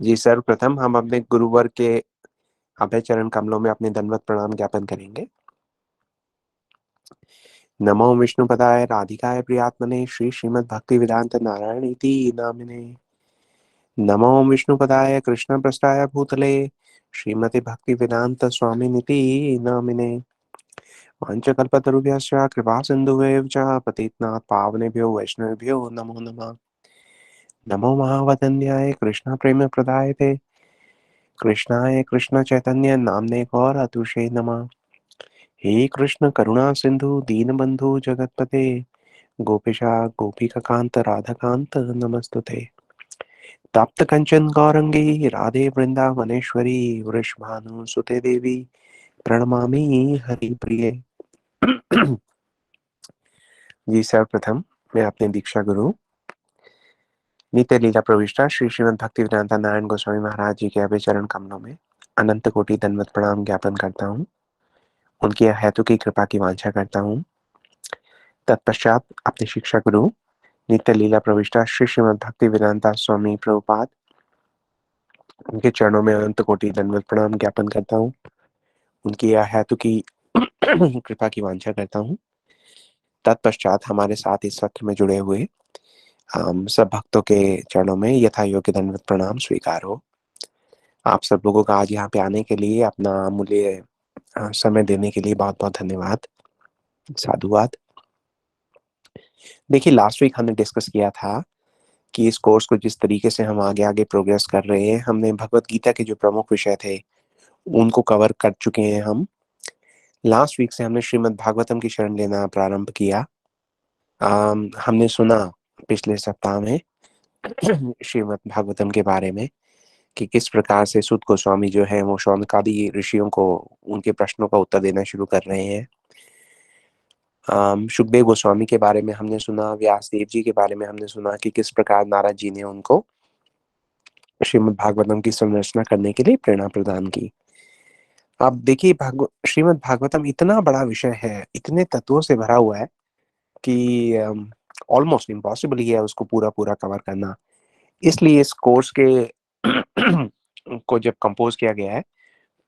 जी, सर्वप्रथम हम अपने गुरुवर के अभय चरण कमलों में अपने दंडवत प्रणाम ज्ञापन करेंगे। नमो विष्णुपदाय राधिकाय प्रियात्मने श्री श्रीमद् भक्ति वेदांत नारायण इति नामिने। नमो विष्णुपदाय कृष्ण प्रस्थाय भूतले श्रीमति भक्ति वेदांत स्वामिनिति नामिने। वाञ्छकल्पतरुभ्यश्च कृपा सिन्धुभ्यश्च च पतितनाथ पावनेभ्यो वैष्णवेभ्यो नमो नमः। नमो महावदन्याय कृष्ण प्रेम प्रदायते कृष्णाय कृष्ण चैतन्य नामने गौर अतुषे नमः। हे कृष्ण करुणा सिंधु दीनबंधु जगतपते गोपिशा गोपिकांत राधाकांत नमस्तुते। तप्त कंचन गौरंगी राधे वृंदावनेश्वरी वृषभानुसुते देवी प्रणमामि हरिप्रिये। जी सर्वप्रथम मैं अपने दीक्षा गुरु नित्य लीला प्रविष्टा श्री श्रीमद् भक्ति वेदांता नारायण गोस्वामी महाराज जी के अभय चरण कमलों में अनंत कोटि दंडवत प्रणाम ज्ञापन करता हूँ। उनकी हेतु की कृपा की वांछा करता हूँ। तत्पश्चात अपने शिक्षा गुरु नित्य लीला प्रविष्टा श्री श्रीमद् भक्ति वेदांता स्वामी प्रभुपाद उनके चरणों में अनंत कोटि दंडवत प्रणाम ज्ञापन करता हूँ। उनकी हेतु की कृपा की वांछा करता हूँ। तत्पश्चात हमारे साथ इस सत्र में जुड़े हुए सब भक्तों के चरणों में यथा योग्य दंडवत प्रणाम स्वीकार हो। आप सब लोगों का आज यहाँ पे आने के लिए, अपना अमूल्य समय देने के लिए बहुत बहुत धन्यवाद, साधुवाद। देखिए, लास्ट वीक हमने डिस्कस किया था कि इस कोर्स को जिस तरीके से हम आगे आगे प्रोग्रेस कर रहे हैं, हमने भगवत गीता के जो प्रमुख विषय थे उनको कवर कर चुके हैं। हम लास्ट वीक से हमने श्रीमद् भागवतम की शरण लेना प्रारंभ किया। हमने सुना पिछले सप्ताह में श्रीमद् भागवतम के बारे में कि किस प्रकार से सूत गोस्वामी जो है वो शौनकादि ऋषियों को उनके प्रश्नों का उत्तर देना शुरू कर रहे हैं। सुखदेव गोस्वामी के बारे में हमने सुना, व्यासदेव जी के बारे में हमने सुना कि किस प्रकार नारद जी ने उनको श्रीमद् भागवतम की संरचना करने के लिए प्रेरणा प्रदान की। अब देखिए, श्रीमद् भागवतम इतना बड़ा विषय है, इतने तत्वों से भरा हुआ है कि ऑलमोस्ट इम्पॉसिबल ही है उसको पूरा पूरा कवर करना। इसलिए इस कोर्स के को जब कंपोज किया गया है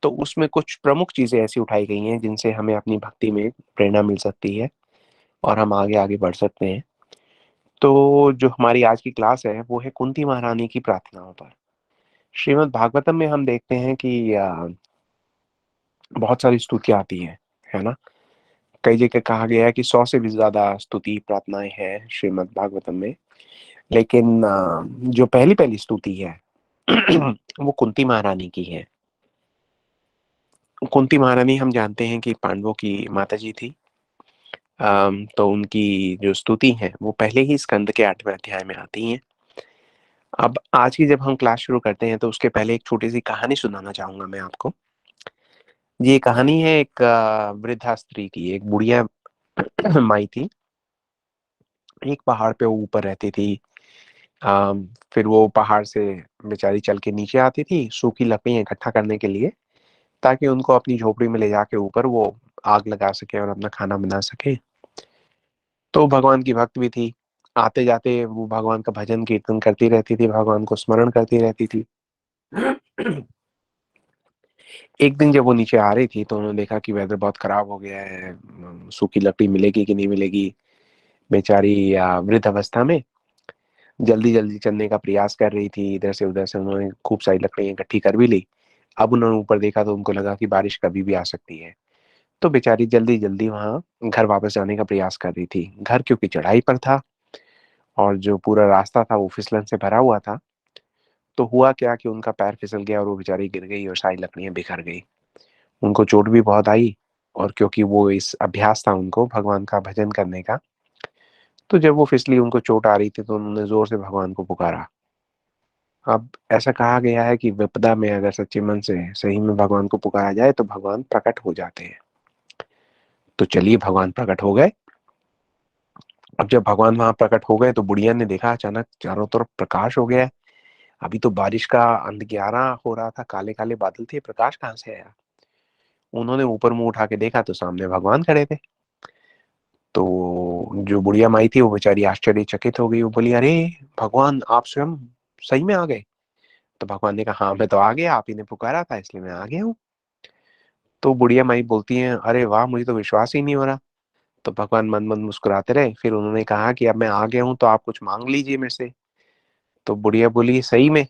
तो उसमें कुछ प्रमुख चीजें ऐसी उठाई गई हैं जिनसे हमें अपनी भक्ति में प्रेरणा मिल सकती है और हम आगे आगे बढ़ सकते हैं। तो जो हमारी आज की क्लास है वो है कुंती महारानी की प्रार्थनाओं पर। श्रीमद् भागवतम में हम देखते हैं कि बहुत सारी स्तुतियां आती हैं, है ना। कई जगह कहा गया है कि 100 से भी ज्यादा स्तुति प्रार्थनाएं हैं श्रीमद् भागवतम में। लेकिन जो पहली पहली स्तुति है वो कुंती महारानी की है। कुंती महारानी हम जानते हैं कि पांडवों की माता जी थी। तो उनकी जो स्तुति है वो पहले ही स्कंद के 8वें अध्याय में आती हैं। अब आज की जब हम क्लास शुरू करते हैं तो उसके पहले एक छोटी सी कहानी सुनाना चाहूंगा मैं आपको। ये कहानी है एक वृद्धा स्त्री की। एक बुढ़िया माई थी, एक पहाड़ पे वो ऊपर रहती थी। फिर वो पहाड़ से बेचारी चल के नीचे आती थी सूखी लकड़ियां इकट्ठा करने के लिए, ताकि उनको अपनी झोपड़ी में ले जाके ऊपर वो आग लगा सके और अपना खाना बना सके। तो भगवान की भक्त भी थी। आते जाते वो भगवान का भजन कीर्तन करती रहती थी, भगवान को स्मरण करती रहती थी। एक दिन जब वो नीचे आ रही थी तो उन्होंने देखा कि वेदर बहुत खराब हो गया है, सूखी लकड़ी मिलेगी कि नहीं मिलेगी। बेचारी वृद्ध अवस्था में जल्दी जल्दी चलने का प्रयास कर रही थी। इधर से उधर से उन्होंने खूब सारी लकड़ियां इकट्ठी कर भी ली। अब उन्होंने ऊपर देखा तो उनको लगा कि बारिश कभी भी आ सकती है। तो बेचारी जल्दी जल्दी वहां घर वापस जाने का प्रयास कर रही थी। घर क्योंकि चढ़ाई पर था और जो पूरा रास्ता था वो फिसलन से भरा हुआ था। तो हुआ क्या कि उनका पैर फिसल गया और वो बेचारी गिर गई और सारी लकड़ियां बिखर गई। उनको चोट भी बहुत आई। और क्योंकि वो इस अभ्यास था उनको भगवान का भजन करने का, तो जब वो फिसली, उनको चोट आ रही थी, तो उन्होंने जोर से भगवान को पुकारा। अब ऐसा कहा गया है कि विपदा में अगर सच्चे मन से सही में भगवान को पुकारा जाए तो भगवान प्रकट हो जाते हैं। तो चलिए, भगवान प्रकट हो गए। अब जब भगवान वहां प्रकट हो गए तो बुढ़िया ने देखा अचानक चारों तरफ प्रकाश हो गया है। अभी तो बारिश का अंधियारा हो रहा था, काले काले बादल थे, प्रकाश कहाँ से आया। उन्होंने ऊपर मुंह उठा के देखा तो सामने भगवान खड़े थे। तो जो बुढ़िया माई थी वो बेचारी आश्चर्यचकित हो गई। वो बोली, अरे भगवान, आप स्वयं सही में आ गए। तो भगवान ने कहा हाँ मैं तो आ गया, आप ही ने पुकारा था इसलिए मैं आ गया हूँ। तो बुढ़िया माई बोलती है अरे वाह, मुझे तो विश्वास ही नहीं हो रहा। तो भगवान मन मन मुस्कुराते रहे, फिर उन्होंने कहा कि अब मैं आ गया हूँ तो आप कुछ मांग लीजिए मेरे से। तो बुढ़िया बोली सही में,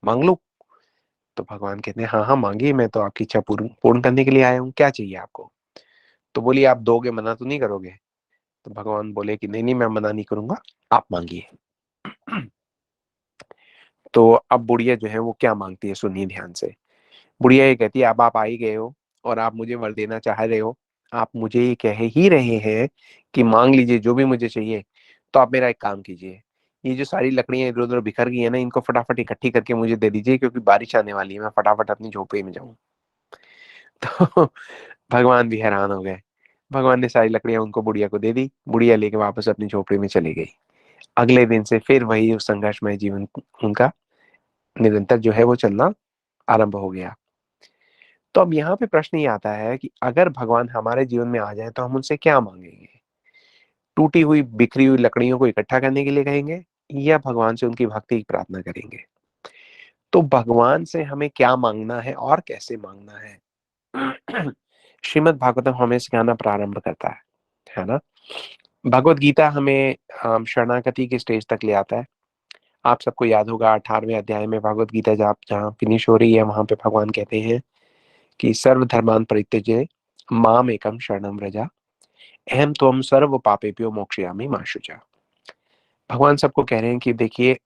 मांग लूं? तो भगवान कहते हैं हाँ हाँ मांगिए, मैं तो आपकी इच्छा पूर्ण पूर्ण करने के लिए आया हूँ, क्या चाहिए आपको? तो बोली आप दोगे, मना तो नहीं करोगे? तो भगवान बोले कि नहीं नहीं मैं मना नहीं करूंगा, आप मांगिए। तो अब बुढ़िया जो है वो क्या मांगती है सुनिए ध्यान से। बुढ़िया ये कहती है अब आप आ ही गए हो और आप मुझे वर देना चाह रहे हो, आप मुझे ये कह ही रहे हैं कि मांग लीजिए जो भी मुझे चाहिए, तो आप मेरा एक काम कीजिए, ये जो सारी लकड़ियां इधर उधर बिखर गई है ना, इनको फटाफट इकट्ठी करके मुझे दे दीजिए, क्योंकि बारिश आने वाली है, मैं फटाफट अपनी झोपड़ी में जाऊं। तो भगवान भी हैरान हो गए। भगवान ने सारी लकड़ियां उनको बुढ़िया को दे दी, बुढ़िया लेके वापस अपनी झोपड़ी में चली गई। अगले दिन से फिर वही उस संघर्षमय जीवन उनका निरंतर जो है वो चलना आरंभ हो गया। तो अब यहाँ पे प्रश्न ये आता है कि अगर भगवान हमारे जीवन में आ जाए तो हम उनसे क्या मांगेंगे? टूटी हुई बिखरी हुई लकड़ियों को इकट्ठा करने के लिए कहेंगे, या भगवान से उनकी भक्ति की प्रार्थना करेंगे? तो भगवान से हमें क्या मांगना है और कैसे मांगना है? श्रीमद् भागवतम हमें सिखाना प्रारंभ करता है ना। भगवत गीता हमें शरणागति के स्टेज तक ले आता है। आप सबको याद होगा 18वें अध्याय में भगवत गीता जहाँ जहाँ फिनिश हो रही है, वहां पे भगवान कहते हैं कि सर्वधर्मान् परित्यज्य माम एकम शरणम व्रजा अहम त्वं सर्व पापेभ्यो मोक्षयामि मा शुचा। भगवान सबको कह रहे हैं कि देखिए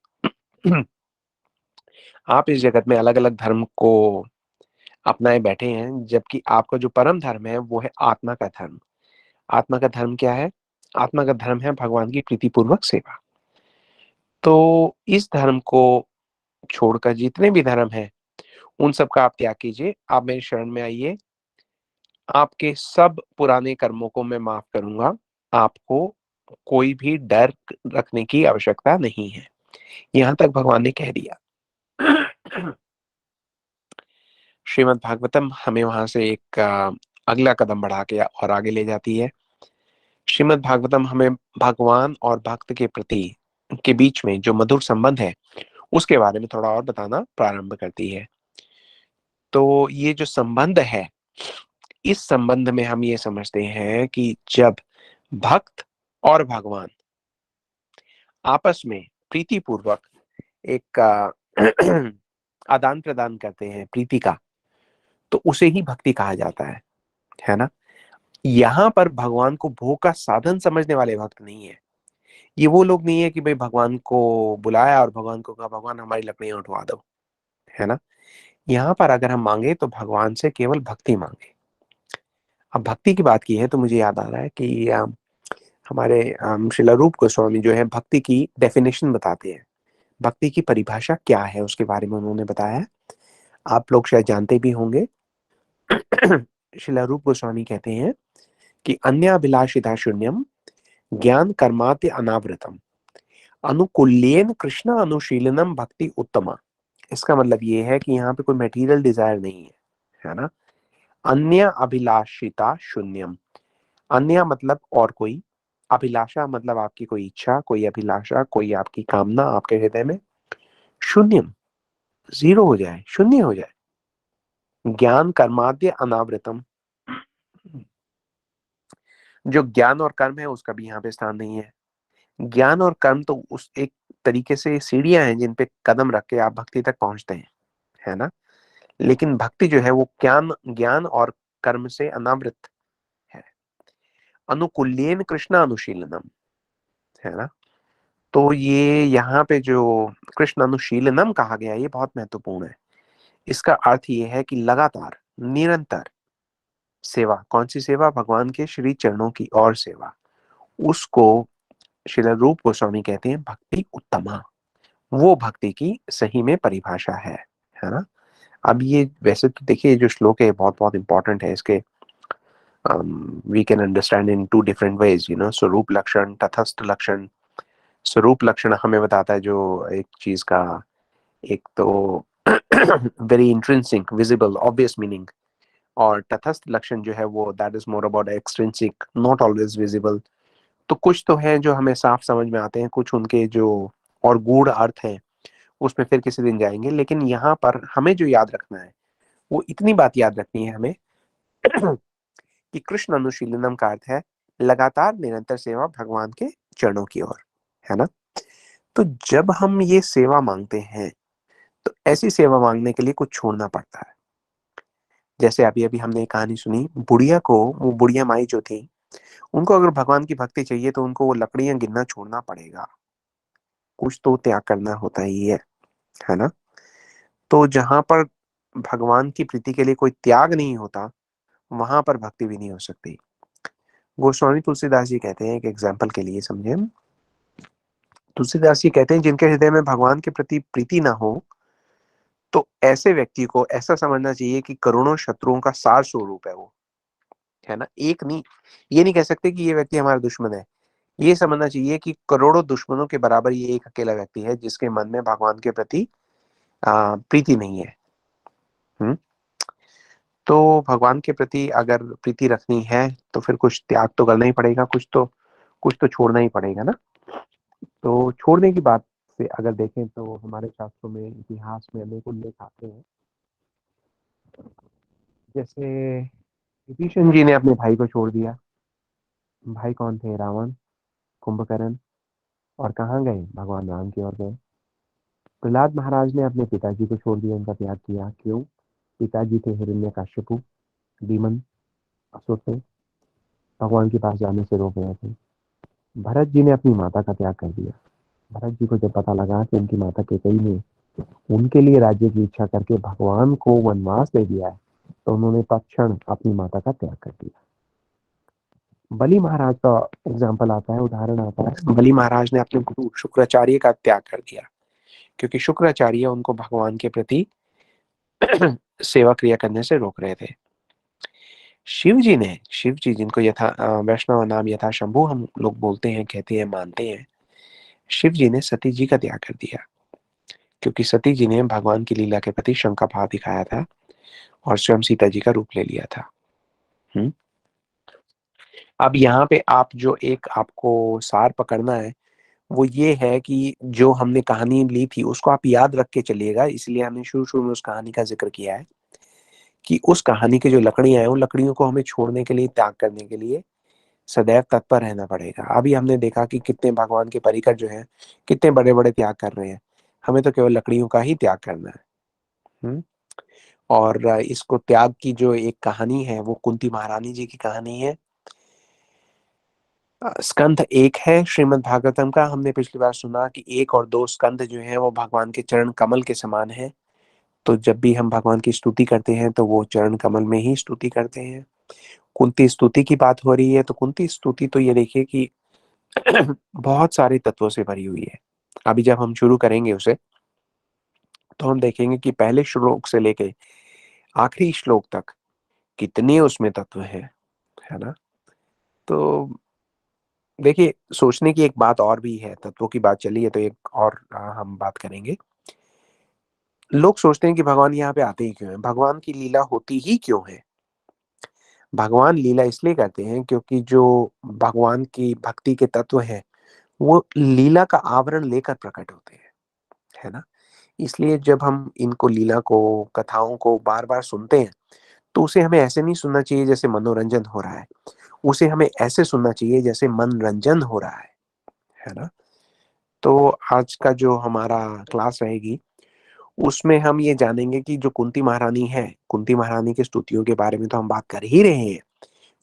आप इस जगत में अलग अलग धर्म को अपनाए बैठे हैं, जबकि आपका जो परम धर्म है वो है आत्मा का धर्म। आत्मा का धर्म क्या है? आत्मा का धर्म है भगवान की प्रीतिपूर्वक सेवा। तो इस धर्म को छोड़कर जितने भी धर्म हैं उन सब का आप त्याग कीजिए, आप मेरी शरण में आइए, आपके सब पुराने कर्मों को मैं माफ करूंगा, आपको कोई भी डर रखने की आवश्यकता नहीं है। यहां तक भगवान ने कह दिया। श्रीमद् भागवतम हमें वहां से एक अगला कदम बढ़ा के और आगे ले जाती है। श्रीमद् भागवतम हमें भगवान और भक्त के प्रति के बीच में जो मधुर संबंध है उसके बारे में थोड़ा और बताना प्रारंभ करती है। तो ये जो संबंध है, इस संबंध में हम ये समझते हैं कि जब भक्त और भगवान आपस में प्रीति पूर्वक एक आदान प्रदान करते हैं प्रीति का, तो उसे ही भक्ति कहा जाता है ना। यहाँ पर भगवान को भोग का साधन समझने वाले भक्त नहीं है। ये वो लोग नहीं है कि भाई भगवान को बुलाया और भगवान को कहा भगवान हमारी लकड़ियां उठवा दो, है ना। यहाँ पर अगर हम मांगे तो भगवान से केवल भक्ति मांगे। अब भक्ति की बात की है तो मुझे याद आ रहा है कि हमारे श्रील रूप गोस्वामी जो है भक्ति की डेफिनेशन बताते हैं। भक्ति की परिभाषा क्या है उसके बारे में उन्होंने बताया है, आप लोग शायद जानते भी होंगे। श्रील रूप गोस्वामी कहते हैं कि अन्याभिलाषिता शून्यम ज्ञान कर्माति अनावृतम अनुकूल्येन कृष्ण अनुशीलनम भक्ति उत्तमा। इसका मतलब ये है कि यहाँ पे कोई मटेरियल डिजायर नहीं है ना। अन्य अभिलाषिता शून्यम, अन्य मतलब और कोई, अभिलाषा मतलब आपकी कोई इच्छा, कोई अभिलाषा, कोई आपकी कामना आपके हृदय में शून्यम, जीरो हो जाए, शून्य हो जाए। ज्ञान कर्माद्य अनावृतम, जो ज्ञान और कर्म है उसका भी यहाँ पे स्थान नहीं है। ज्ञान और कर्म तो उस एक तरीके से सीढ़ियां हैं जिन पे कदम रख के आप भक्ति तक पहुंचते हैं, है ना। लेकिन भक्ति जो है वो ज्ञान ज्ञान और कर्म से अनावृत है। अनुकूल्येन कृष्ण अनुशीलनम, है ना। तो ये यहाँ पे जो कृष्ण अनुशीलनम कहा गया ये बहुत महत्वपूर्ण है। इसका अर्थ ये है कि लगातार निरंतर सेवा। कौन सी सेवा? भगवान के श्री चरणों की और सेवा। उसको श्रील रूप गोस्वामी कहते हैं भक्ति उत्तमा। वो भक्ति की सही में परिभाषा है ना। अब ये वैसे तो देखिए जो श्लोक है बहुत बहुत इंपॉर्टेंट है। इसके we can understand in two different ways, you know. स्वरूप लक्षण, तटस्थ लक्षण। स्वरूप लक्षण हमें बताता है जो एक चीज का एक तो very intrinsic visible obvious meaning, और तटस्थ लक्षण जो है वो that is more about extrinsic not always visible. तो कुछ तो है जो हमें साफ समझ में आते हैं, कुछ उनके जो और गूढ़ अर्थ हैं उसमें फिर किसी दिन जाएंगे। लेकिन यहाँ पर हमें जो याद रखना है वो इतनी बात याद रखनी है हमें कि कृष्ण अनुशीलनम का अर्थ है लगातार निरंतर सेवा भगवान के चरणों की ओर, है ना। तो जब हम ये सेवा मांगते हैं तो ऐसी सेवा मांगने के लिए कुछ छोड़ना पड़ता है। जैसे अभी अभी हमने एक कहानी सुनी, बुढ़िया को, वो बुढ़िया माई जो थी, उनको अगर भगवान की भक्ति चाहिए तो उनको वो लकड़ियां गिनना छोड़ना पड़ेगा, कुछ तो त्याग करना होता ही है ना। तो जहां पर भगवान की प्रीति के लिए कोई त्याग नहीं होता वहां पर भक्ति भी नहीं हो सकती। गोस्वामी तुलसीदास जी कहते हैं, एक एग्जाम्पल के लिए समझे हम, तुलसीदास जी कहते हैं जिनके हृदय में भगवान के प्रति प्रीति ना हो तो ऐसे व्यक्ति को ऐसा समझना चाहिए कि करोड़ों शत्रुओं का सार स्वरूप है वो, है ना। एक नहीं, ये नहीं कह सकते कि ये व्यक्ति हमारा दुश्मन है, ये समझना चाहिए कि करोड़ों दुश्मनों के बराबर ये एक अकेला व्यक्ति है जिसके मन में भगवान के प्रति प्रीति नहीं है। हम्म। तो भगवान के प्रति अगर प्रीति रखनी है तो फिर कुछ त्याग तो करना ही पड़ेगा, कुछ तो छोड़ना ही पड़ेगा ना। तो छोड़ने की बात से अगर देखें तो हमारे शास्त्रों में, इतिहास में अनेक उल्लेख आते हैं। जैसे विभीषण जी ने अपने भाई को छोड़ दिया। भाई कौन थे? रावण, कुंभकर्ण, और कहाँ गए? भगवान राम की ओर गए। प्रहलाद महाराज ने अपने पिताजी को छोड़ दिया, उनका त्याग किया। क्यों? पिताजी थे हिरण्यकश्यपु, डीमन, असुर थे, भगवान के पास जाने से रोक रहे थे। भरत जी ने अपनी माता का त्याग कर दिया। भरत जी को जब पता लगा कि उनकी माता कैकेयी ने उनके लिए राज्य की इच्छा करके भगवान को वनवास दे दिया है, तो उन्होंने तत्क्षण अपनी माता का त्याग कर दिया। बलि महाराज का एग्जाम्पल आता है, उदाहरण आता है। बलि महाराज ने अपने गुरु शुक्राचार्य का त्याग कर दिया क्योंकि शुक्राचार्य उनको भगवान के प्रति सेवा क्रिया करने से रोक रहे थे। शिव जी जिनको यथा वैष्णव नाम यथा शंभु हम लोग बोलते हैं, कहते हैं, मानते हैं, शिव जी ने सती जी का त्याग कर दिया क्योंकि सती जी ने भगवान की लीला के प्रति शंका भाव दिखाया था और स्वयं सीता जी का रूप ले लिया था। हम्म। अब यहाँ पे आप जो एक आपको सार पकड़ना है वो ये है कि जो हमने कहानी ली थी उसको आप याद रख के चलिएगा। इसलिए हमने शुरू शुरू में उस कहानी का जिक्र किया है कि उस कहानी की जो लकड़ियां हैं उन लकड़ियों को हमें छोड़ने के लिए, त्याग करने के लिए सदैव तत्पर रहना पड़ेगा। अभी हमने देखा कि कितने भगवान के परिकर जो हैं कितने बड़े बड़े त्याग कर रहे हैं, हमें तो केवल लकड़ियों का ही त्याग करना है। हम्म। और इसको त्याग की जो एक कहानी है वो कुंती महारानी जी की कहानी है। स्कंध एक है श्रीमद् भागवतम का, हमने पिछली बार सुना कि एक और दो स्कंध जो है वो भगवान के चरण कमल के समान है। तो जब भी हम भगवान की स्तुति करते हैं तो वो चरण कमल में ही स्तुति करते हैं। कुंती स्तुति की बात हो रही है तो कुंती स्तुति तो ये देखिए कि बहुत सारे तत्वों से भरी हुई है। अभी जब हम शुरू करेंगे उसे तो हम देखेंगे कि पहले श्लोक से लेके आखिरी श्लोक तक कितने उसमें तत्व है ना। तो देखिए, सोचने की एक बात और भी है, तत्वों की बात चली है तो एक और हम बात करेंगे। लोग सोचते हैं कि भगवान यहाँ पे आते ही क्यों है, भगवान की लीला होती ही क्यों है। भगवान लीला इसलिए करते हैं क्योंकि जो भगवान की भक्ति के तत्व हैं वो लीला का आवरण लेकर प्रकट होते हैं, है ना। इसलिए जब हम इनको, लीला को, कथाओं को बार बार सुनते हैं तो उसे हमें ऐसे नहीं सुनना चाहिए जैसे मनोरंजन हो रहा है, उसे हमें ऐसे सुनना चाहिए जैसे मनरंजन हो रहा है ना। तो आज का जो हमारा क्लास रहेगी उसमें हम ये जानेंगे कि जो कुंती महारानी है, कुंती महारानी की स्तुतियों के बारे में तो हम बात कर ही रहे हैं,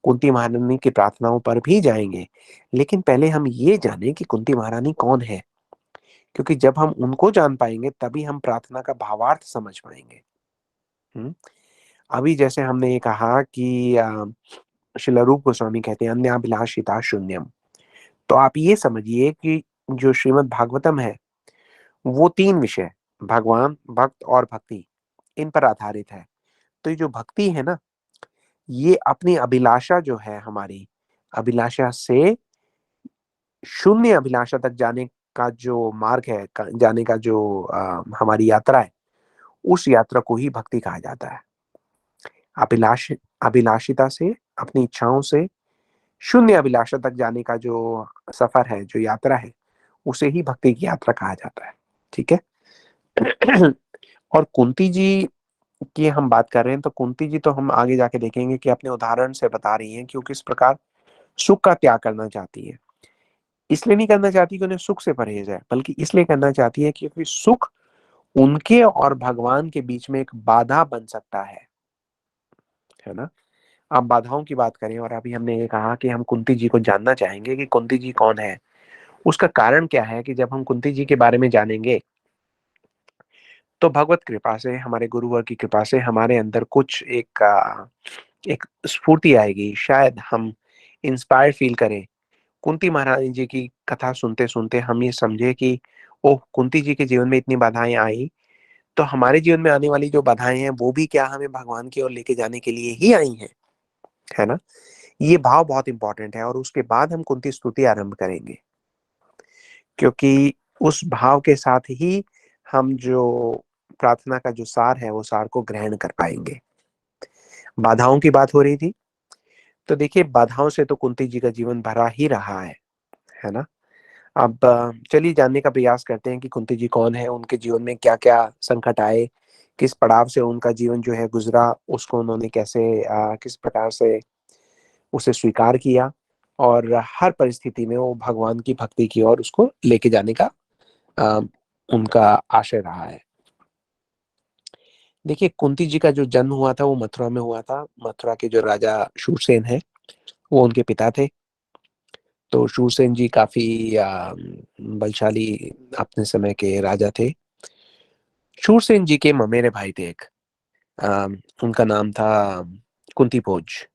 कुंती महारानी की प्रार्थनाओं पर भी जाएंगे। लेकिन पहले हम ये जाने कि कुंती महारानी कौन है, क्योंकि जब हम उनको जान पाएंगे तभी हम प्रार्थना का भावार्थ समझ पाएंगे। हम्म। अभी जैसे हमने ये कहा कि श्रील रूप गोस्वामी कहते हैं अन्याभिलाषिता शून्यम। तो आप ये समझिए कि जो श्रीमद् भागवतम है वो तीन विषय, भगवान, भक्त और भक्ति, इन पर आधारित है। तो ये जो भक्ति है ना, ये अपनी अभिलाषा जो है, हमारी अभिलाषा से शून्य अभिलाषा तक जाने का जो मार्ग है, जाने का जो हमारी यात्रा है, उस यात्रा को ही भक्ति कहा जाता है। अभिलाष अभिलाषिता से, अपनी इच्छाओं से शून्य अभिलाषा तक जाने का जो सफर है, जो यात्रा है, उसे ही भक्ति की यात्रा कहा जाता है। ठीक है। और कुंती जी की हम बात कर रहे हैं, तो कुंती जी तो हम आगे जाके देखेंगे कि अपने उदाहरण से बता रही हैं कि वो किस प्रकार सुख का त्याग करना चाहती है। इसलिए नहीं करना चाहती कि उन्हें सुख से परहेज है, बल्कि इसलिए करना चाहती है क्योंकि सुख उनके और भगवान के बीच में एक बाधा बन सकता है ना। अब बाधाओं की बात करें, और अभी हमने ये कहा कि हम कुंती जी को जानना चाहेंगे कि कुंती जी कौन है। उसका कारण क्या है कि जब हम कुंती जी के बारे में जानेंगे, तो भगवत कृपा से, हमारे गुरुवर की कृपा से हमारे अंदर कुछ एक स्फूर्ति आएगी। शायद हम इंस्पायर फील करें। कुंती महारानी जी की कथा सुनते सुनते हम ये समझे कि ओह, कुंती जी के जीवन में इतनी बाधाएं आई, तो हमारे जीवन में आने वाली जो बाधाएं हैं वो भी क्या हमें भगवान की ओर लेके जाने के लिए ही आई हैं, है ना। ये भाव बहुत इंपॉर्टेंट है, और उसके बाद हम कुंती स्तुति आरंभ करेंगे, क्योंकि उस भाव के साथ ही हम जो प्रार्थना का जो सार है वो सार को ग्रहण कर पाएंगे। बाधाओं की बात हो रही थी, तो देखिए बाधाओं से तो कुंती जी का जीवन भरा ही रहा है ना। अब चलिए जानने का प्रयास करते हैं कि कुंती जी कौन है, उनके जीवन में क्या क्या संकट आए, किस पड़ाव से उनका जीवन जो है गुजरा, उसको उन्होंने कैसे किस प्रकार से उसे स्वीकार किया, और हर परिस्थिति में वो भगवान की भक्ति की ओर उसको लेके जाने का अ, उनका आशय रहा है। देखिए कुंती जी का जो जन्म हुआ था वो मथुरा में हुआ था। मथुरा के जो राजा शूरसेन है वो उनके पिता थे। तो शूरसेन जी काफी बलशाली अपने समय के राजा थे। शूरसेन जी के ममेरे भाई थे एक, अ, उनका नाम था कुंती भोज।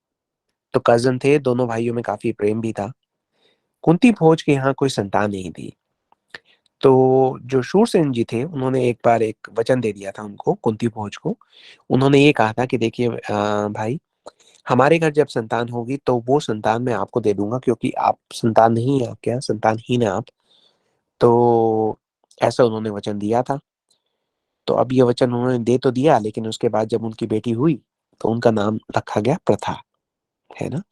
तो कजन थे, दोनों भाइयों में काफी प्रेम भी था। कुंती भोज के यहाँ कोई संतान नहीं थी। तो जो शूरसेन जी थे उन्होंने एक बार एक वचन दे दिया था उनको, कुंती भोज को। उन्होंने ये कहा था कि देखिए भाई, हमारे घर जब संतान होगी तो वो संतान मैं आपको दे दूंगा, क्योंकि आप संतान नहीं है, आपके यहाँ संतानहीन है आप। तो ऐसा उन्होंने वचन दिया था। तो अब ये वचन उन्होंने दे तो दिया, लेकिन उसके बाद जब उनकी बेटी हुई तो उनका नाम रखा गया प्रथा, है ना।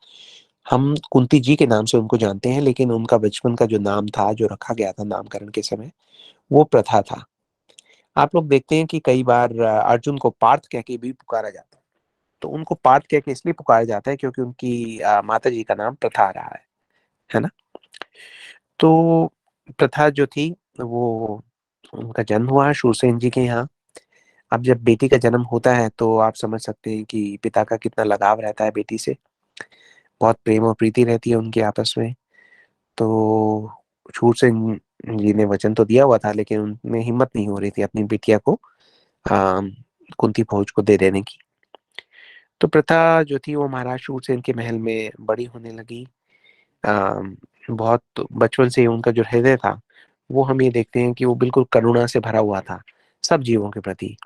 हम कुंती जी के नाम से उनको जानते हैं, लेकिन उनका बचपन का जो नाम था जो रखा गया था नामकरण के समय, वो प्रथा था। आप लोग देखते हैं कि कई बार अर्जुन को पार्थ कह के भी पुकारा जाता है। तो उनको पार्थ कह के इसलिए पुकारा जाता है क्योंकि उनकी माता जी का नाम प्रथा रहा है ना। तो प्रथा जो थी वो, उनका जन्म हुआ शूरसेन जी के यहाँ। अब जब बेटी का जन्म होता है तो आप समझ सकते हैं कि पिता का कितना लगाव रहता है बेटी से। बहुत प्रेम और प्रीति रहती है उनके आपस में। तो शूरसेन जी ने वचन तो दिया हुआ था, लेकिन उनमें हिम्मत नहीं हो रही थी अपनी बिटिया को आ, कुंती भोज को दे देने की। तो प्रथा जो थी वो महाराज शूरसेन के महल में बड़ी होने लगी। आ, बहुत बचपन से ही उनका जो हृदय था वो हम ये देखते हैं कि वो बिल्कुल करुणा से भरा हुआ था सब जीवों के प्रति।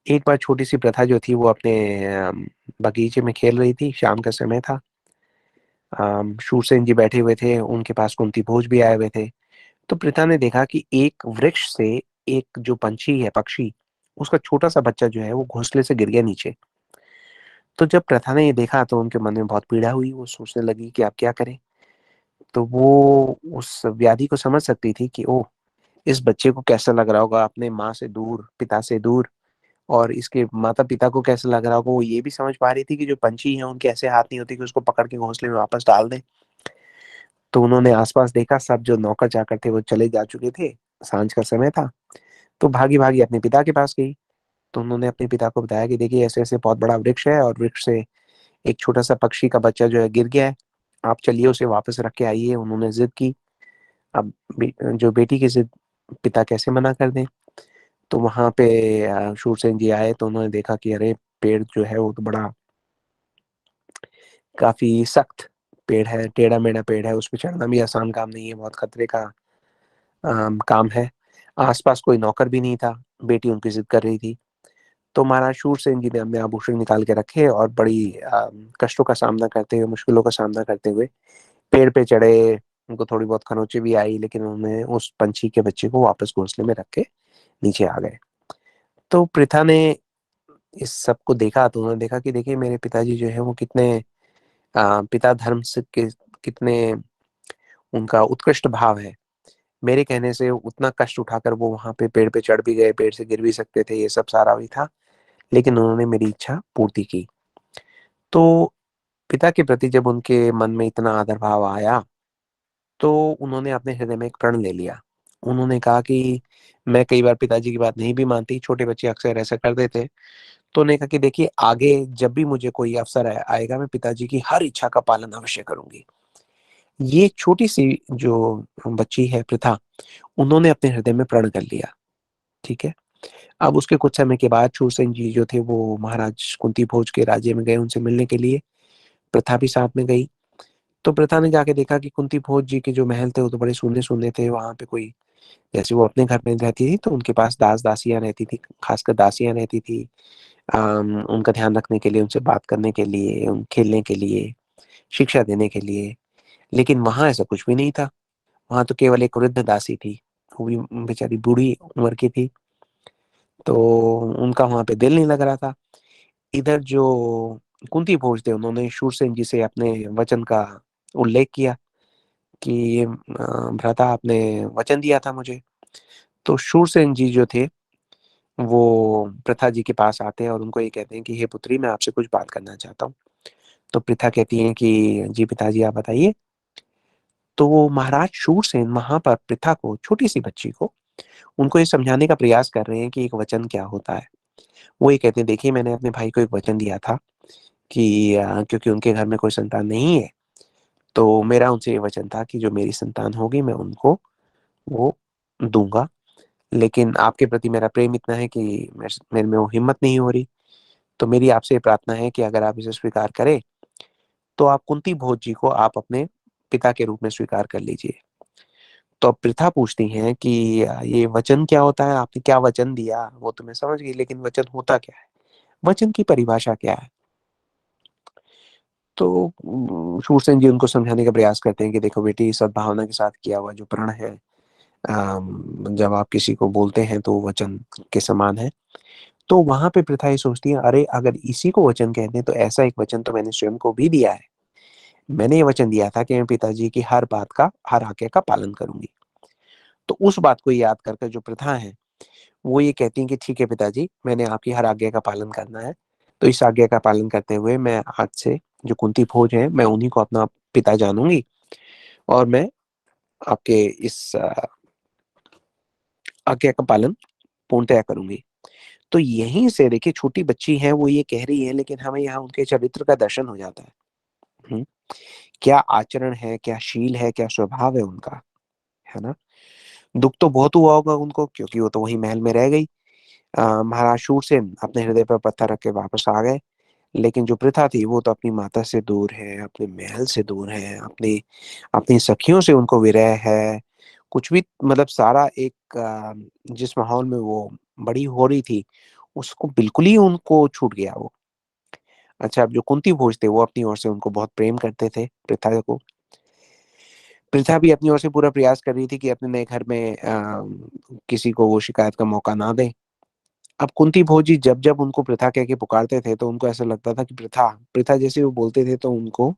एक बार छोटी सी प्रथा जो थी वो अपने बगीचे में खेल रही थी, शाम का समय था। शूरसेन जी बैठे हुए थे, उनके पास कुंती भोज भी आए हुए थे। तो प्रथा ने देखा कि एक वृक्ष से एक जो पंछी है, पक्षी, उसका छोटा सा बच्चा जो है वो घोंसले से गिर गया नीचे। तो जब प्रथा ने ये देखा तो उनके मन में बहुत पीड़ा हुई, वो सोचने लगी कि आप क्या करें। तो वो उस व्याधि को समझ सकती थी कि ओह, इस बच्चे को कैसा लग रहा होगा अपने माँ से दूर, पिता से दूर, और इसके माता पिता को कैसा लग रहा होगा। वो ये भी समझ पा रही थी कि जो पंछी हैं उनके ऐसे हाथ नहीं होते कि उसको पकड़ के घोंसले में वापस डाल दें। तो उन्होंने आसपास देखा, सब जो नौकर चाकर थे वो चले जा चुके थे, सांझ का समय था। तो भागी भागी अपने पिता के पास गई। तो उन्होंने अपने पिता को बताया कि देखिए ऐसे ऐसे बहुत बड़ा वृक्ष है, और वृक्ष से एक छोटा सा पक्षी का बच्चा जो है गिर गया है, आप चलिए उसे वापस रख के आइए। उन्होंने जिद की। अब जो बेटी की जिद पिता कैसे मना कर दें। तो वहां पे शूरसेन जी आए तो उन्होंने देखा कि अरे, पेड़ जो है वो तो बड़ा काफी सख्त पेड़ है, टेढ़ा मेढ़ा पेड़ है, उस पे चढ़ना भी आसान काम नहीं है, बहुत खतरे का काम है। आसपास कोई नौकर भी नहीं था, बेटी उनकी जिद कर रही थी। तो महाराज शूरसेन जी ने अपने आभूषण निकाल के रखे, और बड़ी कष्टों का सामना करते हुए, मुश्किलों का सामना करते हुए पेड़ पे चढ़े। उनको थोड़ी बहुत खरोंचे भी आई, लेकिन उन्होंने उस पंछी के बच्चे को वापस घोंसले में रख के नीचे आ गए। तो पृथा ने इस सब को देखा, तो उन्होंने देखा कि देखिए मेरे पिताजी जो है वो कितने पिता धर्म से के कितने उनका उत्कृष्ट भाव है। मेरे कहने से उतना कष्ट उठाकर वो वहां पे पेड़ पे चढ़ भी गए, पेड़ से गिर भी सकते थे, ये सब सारा भी था, लेकिन उन्होंने मेरी इच्छा पूर्ति की। तो पिता के प्रति जब उनके मन में इतना आदर भाव आया, तो उन्होंने अपने हृदय में एक प्रण ले लिया। उन्होंने कहा कि मैं कई बार पिताजी की बात नहीं भी मानती, छोटे बच्चे अक्सर ऐसा कर देते। तो उन्होंने कहा कि देखिए, आगे जब भी मुझे कोई अवसर आएगा, मैं पिताजी की हर इच्छा का पालन अवश्य करूंगी। ये छोटी सी जो बच्ची है पृथा, उन्होंने अपने हृदय में प्रण कर लिया। ठीक है। अब उसके कुछ समय के बाद शूरसेन जी जो थे वो महाराज कुंती भोज के राज्य में गए उनसे मिलने के लिए। प्रथा भी साथ में गई। तो प्रथा ने जाके देखा कि कुंती भोज जी के जो महल थे वो तो बड़े सोने सोने थे। वहां पे कोई, जैसे वो अपने घर में रहती थी तो उनके पास दास दासियां रहती थी, खासकर दासियां रहती थी, उनका ध्यान रखने के लिए, उनसे बात करने के लिए, उन खेलने के लिए, शिक्षा देने के लिए। लेकिन वहां ऐसा कुछ भी नहीं था। वहां तो केवल एक वृद्ध दासी थी, वो भी बेचारी बूढ़ी उम्र की थी। तो उनका वहां पे दिल नहीं लग रहा था। इधर जो कुंती भोज थे, उन्होंने शूरसेन जी से अपने वचन का उल्लेख किया कि भ्राता आपने वचन दिया था मुझे। तो शूरसेन जी जो थे वो प्रथा जी के पास आते हैं और उनको ये कहते हैं कि हे पुत्री, मैं आपसे कुछ बात करना चाहता हूँ। तो प्रथा कहती है कि जी पिताजी, आप बताइए। तो वो महाराज शूरसेन वहां पर प्रथा को, छोटी सी बच्ची को, उनको ये समझाने का प्रयास कर रहे हैं कि एक वचन क्या होता है। वो ये कहते हैं, देखिए मैंने अपने भाई को एक वचन दिया था कि क्योंकि उनके घर में कोई संतान नहीं है, तो मेरा उनसे ये वचन था कि जो मेरी संतान होगी मैं उनको वो दूंगा। लेकिन आपके प्रति मेरा प्रेम इतना है कि मेरे में वो हिम्मत नहीं हो रही। तो मेरी आपसे प्रार्थना है कि अगर आप इसे स्वीकार करें, तो आप कुंती भोज जी को आप अपने पिता के रूप में स्वीकार कर लीजिए। तो अब प्रथा पूछती हैं कि ये वचन क्या होता है, आपने क्या वचन दिया, वो तो मैं समझ गई, लेकिन वचन होता क्या है, वचन की परिभाषा क्या है। तो शूरसेन जी उनको समझाने का प्रयास करते हैं कि देखो बेटी, सद्भावना के साथ किया हुआ जो प्रण है, जब आप किसी को बोलते हैं तो वचन के समान है। तो वहां पे प्रथा ये सोचती है, अरे अगर इसी को वचन कहते हैं तो ऐसा एक वचन तो मैंने स्वयं को भी दिया है। मैंने ये वचन दिया था कि मैं पिताजी की हर बात का, हर आज्ञा का पालन करूंगी। तो उस बात को याद करके जो प्रथा है वो ये कहती है कि ठीक है पिताजी, मैंने आपकी हर आज्ञा का पालन करना है। तो इस आज्ञा का पालन करते हुए मैं आज से जो कुंती भोज है, मैं उन्हीं को अपना पिता जानूंगी, और मैं आपके इस आज्ञा का पालन पूर्णतया करूंगी। तो यहीं से देखिए, छोटी बच्ची है वो ये कह रही है, लेकिन हमें यहाँ उनके चरित्र का दर्शन हो जाता है। हम्म, क्या आचरण है, क्या शील है, क्या स्वभाव है उनका, है ना। दुख तो बहुत हुआ होगा उनको, क्योंकि वो तो वही महल में रह गई। महाराज शूरसेन अपने हृदय पर पत्थर रख के वापस आ गए। लेकिन जो प्रथा थी वो तो अपनी माता से दूर है, अपने महल से दूर है, अपनी अपनी सखियों से उनको विरह है। कुछ भी मतलब सारा एक जिस माहौल में वो बड़ी हो रही थी, उसको बिल्कुल ही उनको छूट गया वो। अच्छा, अब जो कुंती भोज थे वो अपनी ओर से उनको बहुत प्रेम करते थे प्रथा को। प्रथा भी अपनी ओर से पूरा प्रयास कर रही थी कि अपने नए घर में किसी को वो शिकायत का मौका ना दे। अब कुंती भोजी जब जब उनको प्रथा कह के पुकारते थे तो उनको ऐसा लगता था कि प्रथा प्रथा जैसे वो बोलते थे तो उनको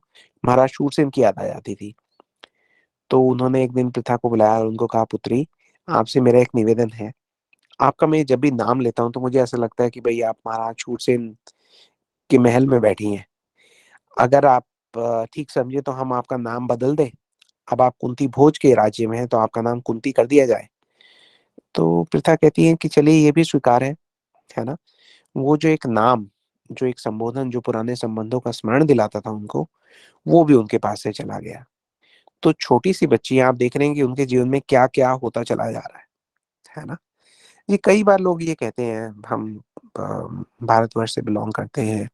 महाराज शूरसेन की याद आ जाती थी। तो उन्होंने एक दिन प्रथा को बुलाया और उनको कहा, पुत्री, आपसे मेरा एक निवेदन है। आपका मैं जब भी नाम लेता हूँ तो मुझे ऐसा लगता है कि भाई आप महाराज शूरसेन के महल में बैठी हैं। अगर आप ठीक समझे तो हम आपका नाम बदल दें। अब आप कुंती भोज के राज्य में हैं तो आपका नाम कुंती कर दिया जाए। तो प्रथा कहती है कि चलिए, ये भी स्वीकार है ना। वो जो एक नाम, जो एक संबोधन जो पुराने संबंधों का स्मरण दिलाता था उनको, वो भी उनके पास से चला गया। तो छोटी सी बच्ची, आप देख रहे हैं कि उनके जीवन में क्या क्या होता चला जा रहा है ना। ये कई बार लोग ये कहते हैं, हम भारतवर्ष से बिलोंग करते हैं,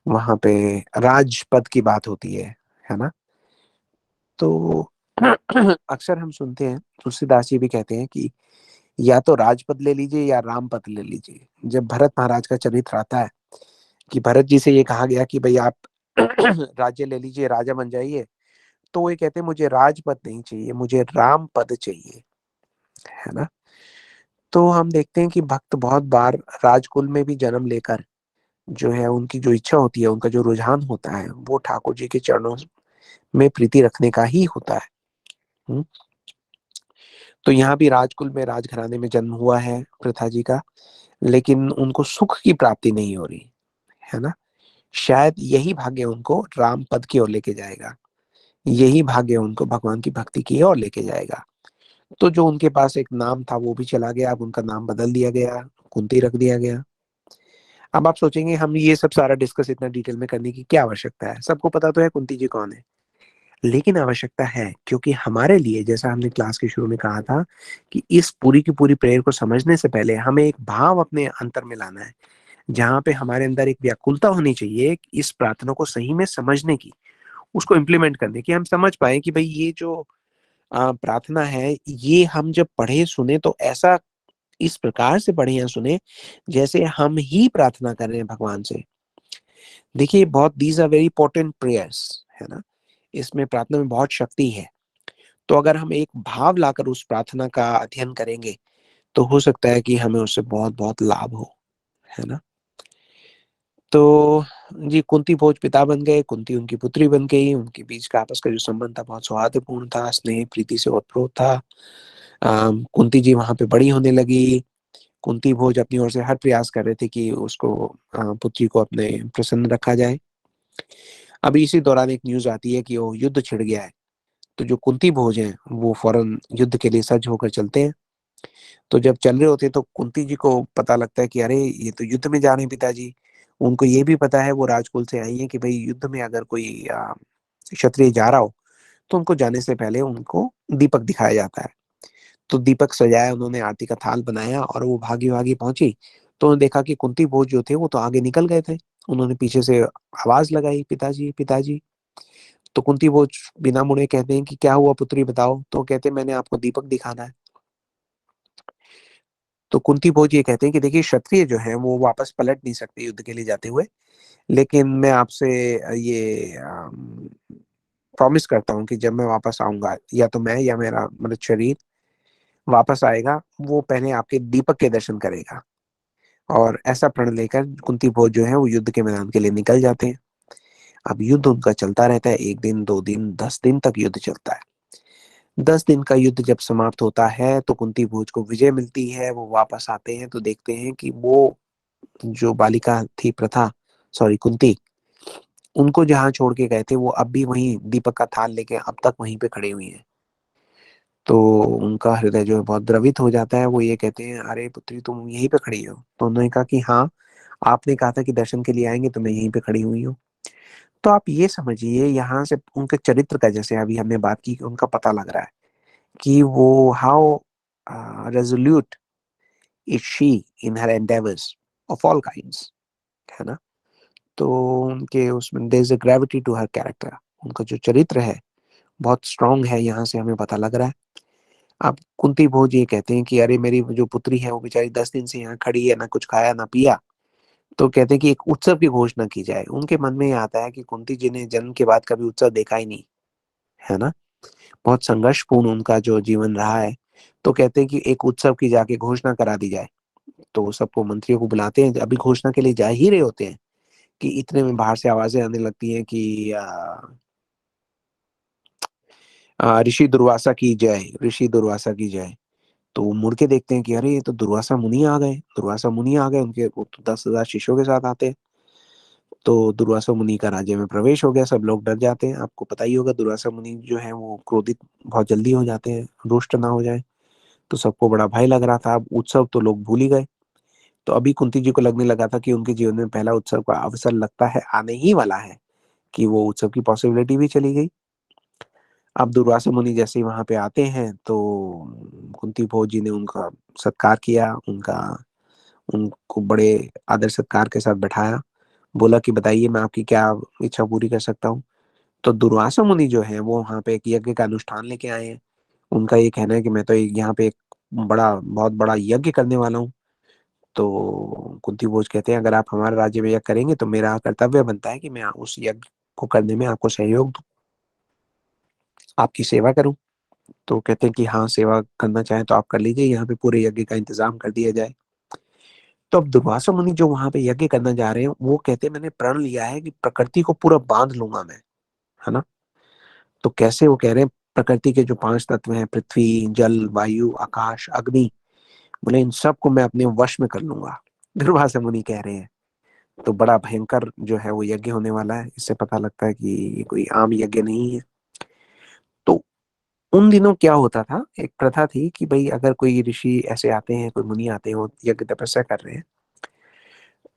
वहां पे राजपद की बात होती है ना। तो अक्सर हम सुनते हैं, तुलसीदास जी भी कहते हैं कि या तो राजपद ले लीजिए या रामपद ले लीजिए। जब भरत महाराज का चरित्र आता है कि भरत जी से ये कहा गया कि भाई आप राज्य ले लीजिए, राजा बन जाइए, तो वो ये कहते हैं मुझे राजपद नहीं चाहिए, मुझे राम पद चाहिए, है ना। तो हम देखते हैं कि भक्त बहुत बार राजकुल में भी जन्म लेकर जो है उनकी जो इच्छा होती है, उनका जो रुझान होता है, वो ठाकुर जी के चरणों में प्रीति रखने का ही होता है। हम्म। तो यहाँ भी राजकुल में, राजघराने में जन्म हुआ है पृथा जी का, लेकिन उनको सुख की प्राप्ति नहीं हो रही है ना। शायद यही भाग्य उनको राम पद की ओर लेके जाएगा, यही भाग्य उनको भगवान की भक्ति की ओर लेके जाएगा। तो जो उनके पास एक नाम था वो भी चला गया, अब उनका नाम बदल दिया गया, कुंती रख दिया गया। अब आप सोचेंगे हम ये सब सारा डिस्कस इतना डिटेल में करने की क्या आवश्यकता है, सबको पता तो है कुंती जी कौन है। लेकिन आवश्यकता है क्योंकि हमारे लिए, जैसा हमने क्लास के शुरू में कहा था, कि इस पूरी की पूरी प्रेयर को समझने से पहले हमें एक भाव अपने अंतर में लाना है, जहां पे हमारे अंदर एक व्याकुलता होनी चाहिए इस प्रार्थना को सही में समझने की, उसको इम्प्लीमेंट करने की। हम समझ पाए कि भाई ये जो प्रार्थना है, ये हम जब पढ़े सुने तो ऐसा इस प्रकार से पढ़े या सुने जैसे हम ही प्रार्थना कर रहे हैं भगवान से। देखिए बहुत, these are very important prayers, है ना। इसमें प्रार्थना में बहुत शक्ति है। तो अगर हम एक भाव लाकर उस प्रार्थना का अध्ययन करेंगे तो हो सकता है कि हमें उससे बहुत बहुत लाभ हो, है ना। तो जी, कुंती भोज पिता बन गए, कुंती उनकी पुत्री बन गई। उनके बीच का आपस का जो संबंध था बहुत सौहार्दपूर्ण था, स्नेह प्रीति से ओतप्रोत था। कुंती जी वहां पे बड़ी होने लगी। कुंती भोज अपनी ओर से हर प्रयास कर रहे थे कि उसको, पुत्री को अपने प्रसन्न रखा जाए। अभी इसी दौरान एक न्यूज आती है कि वो युद्ध छिड़ गया है। तो जो कुंती भोज हैं वो फौरन युद्ध के लिए सज्ज होकर चलते हैं। तो जब चल रहे होते हैं तो कुंती जी को पता लगता है कि अरे ये तो युद्ध में जा रहे हैं पिताजी। उनको ये भी पता है, वो राजकुल से आई है, कि भाई युद्ध में अगर कोई क्षत्रिय जा रहा हो तो उनको जाने से पहले उनको दीपक दिखाया जाता है। तो दीपक सजाया उन्होंने, आरती का थाल बनाया और वो भागी भागी पहुंची। तो उन्होंने देखा कि कुंती भोज जो थे वो तो आगे निकल गए थे। उन्होंने पीछे से आवाज लगाई, पिताजी पिताजी। तो कुंती भोज बिना मुड़े कहते हैं कि क्या हुआ पुत्री, बताओ। तो कहते हैं मैंने आपको दीपक दिखाना है। तो कुंती भोज ये कहते हैं कि देखिए क्षत्रिय जो है वो वापस पलट नहीं सकते युद्ध के लिए जाते हुए, लेकिन मैं आपसे ये प्रॉमिस करता हूँ कि जब मैं वापस आऊंगा, या तो मैं या मेरा मतलब शरीर वापस आएगा, वो पहले आपके दीपक के दर्शन करेगा। और ऐसा प्रण लेकर कुंती भोज जो है वो युद्ध के मैदान के लिए निकल जाते हैं। अब युद्ध उनका चलता रहता है, 1 दिन 2 दिन 10 दिन तक युद्ध चलता है। 10 दिन का युद्ध जब समाप्त होता है तो कुंती भोज को विजय मिलती है। वो वापस आते हैं तो देखते हैं कि वो जो बालिका थी प्रथा, सॉरी कुंती, उनको जहां छोड़ के गए थे वो अब भी वहीं दीपक का थाल लेके अब तक वहीं पे खड़े हुई हैं। तो उनका हृदय जो है बहुत द्रवित हो जाता है। वो ये कहते हैं अरे पुत्री तुम यहीं पे खड़ी हो। तो उन्होंने कहा कि हाँ, आपने कहा था कि दर्शन के लिए आएंगे तो मैं यहीं पे खड़ी हुई हूँ। तो आप ये समझिए यहाँ से उनके चरित्र का, जैसे अभी हमने बात की, कि उनका पता लग रहा है कि वो how resolute is she in her endeavours of all kinds, है ना। तो उनके उसमें there is a gravity to her character. उनका जो चरित्र है बहुत स्ट्रांग है, यहाँ से हमें पता लग रहा है। अब कुंती भोज ये कहते हैं कि अरे मेरी जो पुत्री है वो बेचारी 10 दिन से यहाँ खड़ी है, ना कुछ खाया ना पिया। तो कहते हैं कि एक उत्सव की घोषणा की जाए। उनके मन में ये आता है कि कुंती जी ने जन्म के बाद कभी उत्सव देखा ही नहीं, है ना। बहुत संघर्षपूर्ण उनका जो जीवन रहा है। तो कहते हैं कि एक उत्सव की जाके घोषणा करा दी जाए। तो सबको, मंत्रियों को बुलाते हैं, अभी घोषणा के लिए जा ही रहे होते हैं कि इतने में बाहर से आवाजें आने लगती हैं कि ऋषि दुर्वासा की जय, ऋषि दुर्वासा की जय। तो वो मुड़ के देखते हैं कि अरे ये तो दुर्वासा मुनि आ गए, दुर्वासा मुनि आ गए। उनके वो तो 10,000 शिष्यों के साथ आते हैं। तो दुर्वासा मुनि का राज्य में प्रवेश हो गया। सब लोग डर जाते हैं। आपको पता ही होगा दुर्वासा मुनि जो है वो क्रोधित बहुत जल्दी हो जाते हैं, रुष्ट ना हो जाए। तो सबको बड़ा भय लग रहा था। अब उत्सव तो लोग भूल ही गए। तो अभी कुंती जी को लगने लगा था कि उनके जीवन में पहला उत्सव का अवसर लगता है आने ही वाला है, कि वो उत्सव की पॉसिबिलिटी भी चली गई। अब दुर्वासा मुनि जैसे ही वहां पे आते हैं तो कुंती भोज जी ने उनका सत्कार किया, उनका उनको बड़े आदर सत्कार के साथ बैठाया। बोला कि बताइए मैं आपकी क्या इच्छा पूरी कर सकता हूँ। तो दुर्वासा मुनि जो है वो वहां पे एक यज्ञ का अनुष्ठान लेके आए हैं। उनका ये कहना है कि मैं तो यहाँ पे एक बहुत बड़ा यज्ञ करने वाला हूँ। तो कुंती भोज कहते हैं अगर आप हमारे राज्य में यज्ञ करेंगे तो मेरा कर्तव्य बनता है कि मैं उस यज्ञ को करने में आपको सहयोग दूं, आपकी सेवा करूं। तो कहते हैं कि हाँ, सेवा करना चाहें तो आप कर लीजिए, यहाँ पे पूरे यज्ञ का इंतजाम कर दिया जाए। तो अब दुर्वासा मुनि जो वहां पे यज्ञ करने जा रहे हैं वो कहते हैं मैंने प्रण लिया है कि प्रकृति को पूरा बांध लूंगा मैं, है ना। तो कैसे, वो कह रहे हैं प्रकृति के जो 5 तत्व हैं, पृथ्वी, जल, वायु, आकाश, अग्नि, बोले इन सब को मैं अपने वश में कर लूंगा, दुर्वासा मुनि कह रहे हैं। तो बड़ा भयंकर जो है वो यज्ञ होने वाला है। इससे पता लगता है कि ये कोई आम यज्ञ नहीं है। तो उन दिनों क्या होता था, एक प्रथा थी कि भाई अगर कोई ऋषि ऐसे आते हैं, कोई मुनि आते हैं, वो यज्ञ तपस्या कर रहे हैं,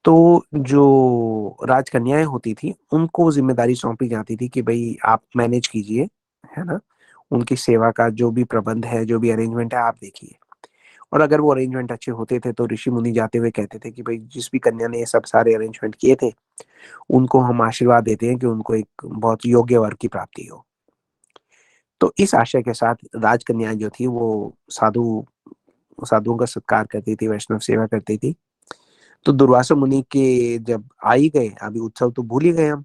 तो जो राजकन्याएं होती थी उनको जिम्मेदारी सौंपी जाती थी कि भाई आप मैनेज कीजिए, है ना, उनकी सेवा का जो भी प्रबंध है, जो भी अरेंजमेंट है, आप देखिए। और अगर वो अरेंजमेंट अच्छे होते थे तो ऋषि मुनि जाते हुए कहते थे कि भाई जिस भी कन्या ने ये सब सारे अरेंजमेंट किए थे, उनको हम आशीर्वाद देते हैं कि उनको एक बहुत योग्य वर की प्राप्ति हो। तो इस आशय के साथ राजकन्याएं जो थी वो साधुओं का सत्कार करती थी, वैष्णव सेवा करती थी। तो दुर्वासा मुनि के जब आ ही गए, अभी उत्सव तो भूल ही गए हम,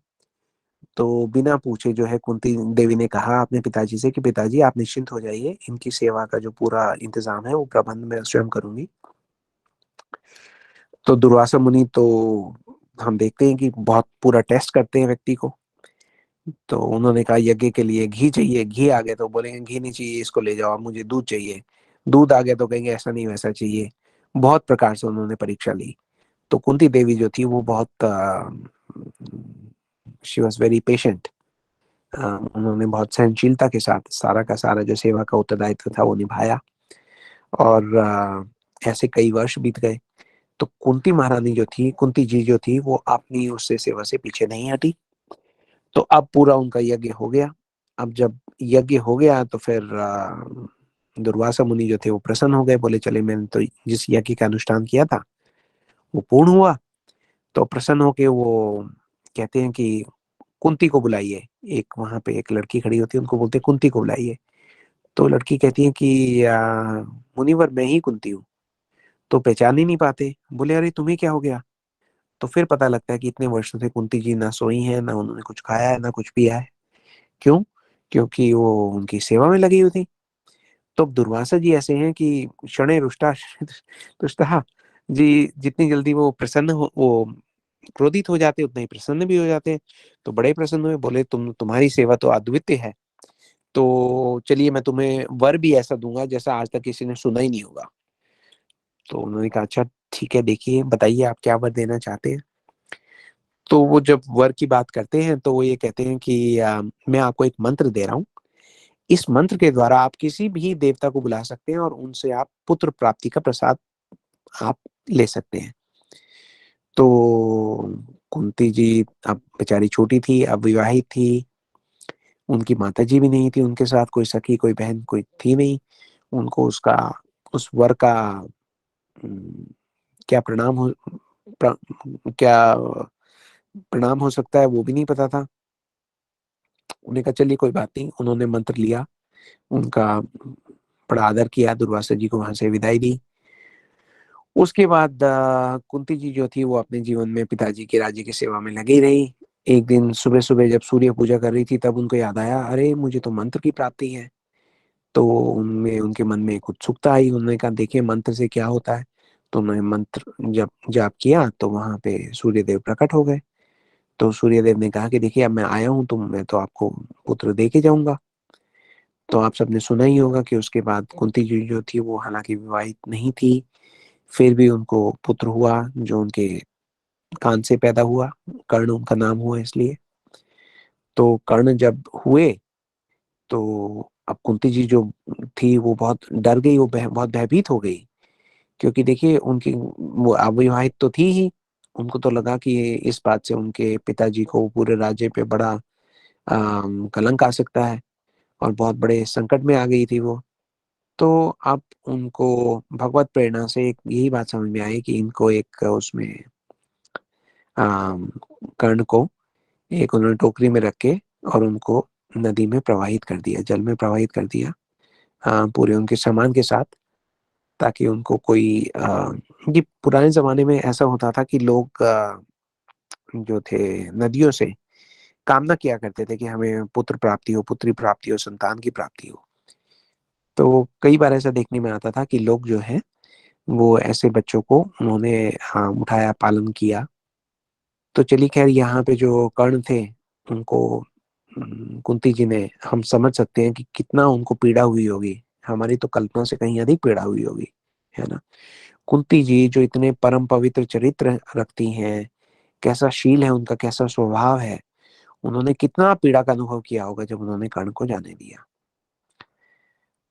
तो बिना पूछे जो है कुंती देवी ने कहा अपने पिताजी से कि पिताजी आप निश्चिंत हो जाइए, इनकी सेवा का जो पूरा इंतजाम है वो प्रबंध मैं स्वयं करूंगी। तो दुर्वासा मुनि तो हम देखते हैं कि बहुत पूरा टेस्ट करते हैं व्यक्ति को। तो उन्होंने कहा यज्ञ के लिए घी चाहिए, घी आ गया तो बोलेंगे घी नहीं चाहिए, इसको ले जाओ, मुझे दूध चाहिए। दूध आ गया तो कहेंगे ऐसा नहीं वैसा चाहिए। बहुत प्रकार से उन्होंने परीक्षा ली। तो कुंती देवी जो थी वो बहुत शी वॉज वेरी पेशेंट। उन्होंने बहुत सहनशीलता के साथ सारा का सारा जो सेवा का उत्तरदायित्व था वो निभाया। और ऐसे कई वर्ष बीत गए। तो कुंती महारानी जो थी, कुंती जी जो थी, वो अपनी उससे सेवा से पीछे नहीं हटी। तो अब पूरा उनका यज्ञ हो गया। अब जब यज्ञ हो गया तो फिर दुर्वासा मुनि जो थे वो प्रसन्न हो गए, बोले चले मैंने तो जिस यज्ञ का अनुष्ठान किया था वो पूर्ण हुआ। तो प्रसन्न होके वो कहते हैं कि कुंती को बुलाइए। एक वहां पे एक लड़की खड़ी होती है, उनको बोलते हैं कुंती को बुलाइए। तो लड़की कहती है कि मुनिवर मैं ही कुंती हूँ। तो पहचान ही नहीं पाते, बोले अरे तुम्हें क्या हो गया। तो फिर पता लगता है कि इतने वर्षों से कुंती जी ना सोई हैं, ना उन्होंने कुछ खाया है, ना कुछ पिया है। क्यों? क्योंकि वो उनकी सेवा में लगी हुई थी। तो अब दुर्वासा जी ऐसे हैं कि क्षणे रुष्टा तुष्टा जी, जितनी जल्दी वो प्रसन्न हो, वो क्रोधित हो जाते, उतना ही प्रसन्न भी हो जाते हैं। तो बड़े प्रसन्न हुए, बोले तुम्हारी सेवा तो अद्वितीय है, तो चलिए मैं तुम्हें वर भी ऐसा दूंगा जैसा आज तक किसी ने सुना ही नहीं होगा। तो उन्होंने कहा अच्छा ठीक है, देखिए बताइए आप क्या वर देना चाहते हैं। तो वो जब वर की बात करते हैं तो वो ये कहते हैं कि मैं आपको एक मंत्र दे रहा हूँ। इस मंत्र के द्वारा आप किसी भी देवता को बुला सकते हैं और उनसे आप पुत्र प्राप्ति का प्रसाद आप ले सकते हैं। तो कुंती जी अब बेचारी छोटी थी, अब विवाहित थी, उनकी माता जी भी नहीं थी उनके साथ, कोई सखी कोई बहन कोई थी नहीं। उनको उसका उस वर का उम, क्या प्रणाम हो प्र, क्या प्रणाम हो सकता है वो भी नहीं पता था। उन्होंने कहा चलिए कोई बात नहीं, उन्होंने मंत्र लिया, उनका बड़ा आदर किया, दुर्वासा जी को वहां से विदाई दी। उसके बाद कुंती जी जो थी वो अपने जीवन में पिताजी के राज्य की सेवा में लगी रही। एक दिन सुबह सुबह जब सूर्य पूजा कर रही थी तब उनको याद आया, अरे मुझे तो मंत्र की प्राप्ति है। तो उनमें उनके मन में एक उत्सुकता आई, उन्होंने कहा देखिए मंत्र से क्या होता है। तो उन्होंने मंत्र जब जाप किया तो वहां पे सूर्यदेव प्रकट हो गए। तो सूर्यदेव ने कहा कि देखिए अब मैं आया हूँ तो मैं तो आपको पुत्र दे के जाऊंगा। तो आप सबने सुना ही होगा कि उसके बाद कुंती जी जो थी वो हालांकि विवाहित नहीं थी, फिर भी उनको पुत्र हुआ जो उनके कान से पैदा हुआ। कर्ण उनका नाम हुआ इसलिए। तो कर्ण जब हुए तो अब कुंती जी जो थी वो बहुत डर गई, वो बहुत भयभीत हो गई। क्योंकि देखिए उनकी वो अविवाहित तो थी ही, उनको तो लगा कि इस बात से उनके पिताजी को पूरे राज्य पे बड़ा कलंक आ सकता है, और बहुत बड़े संकट में आ गई थी वो। तो अब उनको भगवत प्रेरणा से एक यही बात समझ में आई कि इनको एक उसमें कर्ण को एक उन्होंने टोकरी में रख के और उनको नदी में प्रवाहित कर दिया, जल में प्रवाहित कर दिया, पूरे उनके सामान के साथ, ताकि उनको कोई ये पुराने जमाने में ऐसा होता था कि लोग जो थे नदियों से कामना किया करते थे कि हमें पुत्र प्राप्ति हो, पुत्री प्राप्ति हो, संतान की प्राप्ति हो। तो कई बार ऐसा देखने में आता था कि लोग जो है वो ऐसे बच्चों को उन्होंने उठाया, पालन किया। तो चलिए खैर यहाँ पे जो कर्ण थे उनको कुंती जी ने, हम समझ सकते हैं कि कितना उनको पीड़ा हुई होगी। हमारी तो कल्पना से कहीं अधिक पीड़ा हुई होगी, है ना। कुंती जी जो इतने परम पवित्र चरित्र रखती हैं, कैसा शील है उनका, कैसा स्वभाव है, उन्होंने कितना पीड़ा का अनुभव किया होगा जब उन्होंने कर्ण को जाने दिया।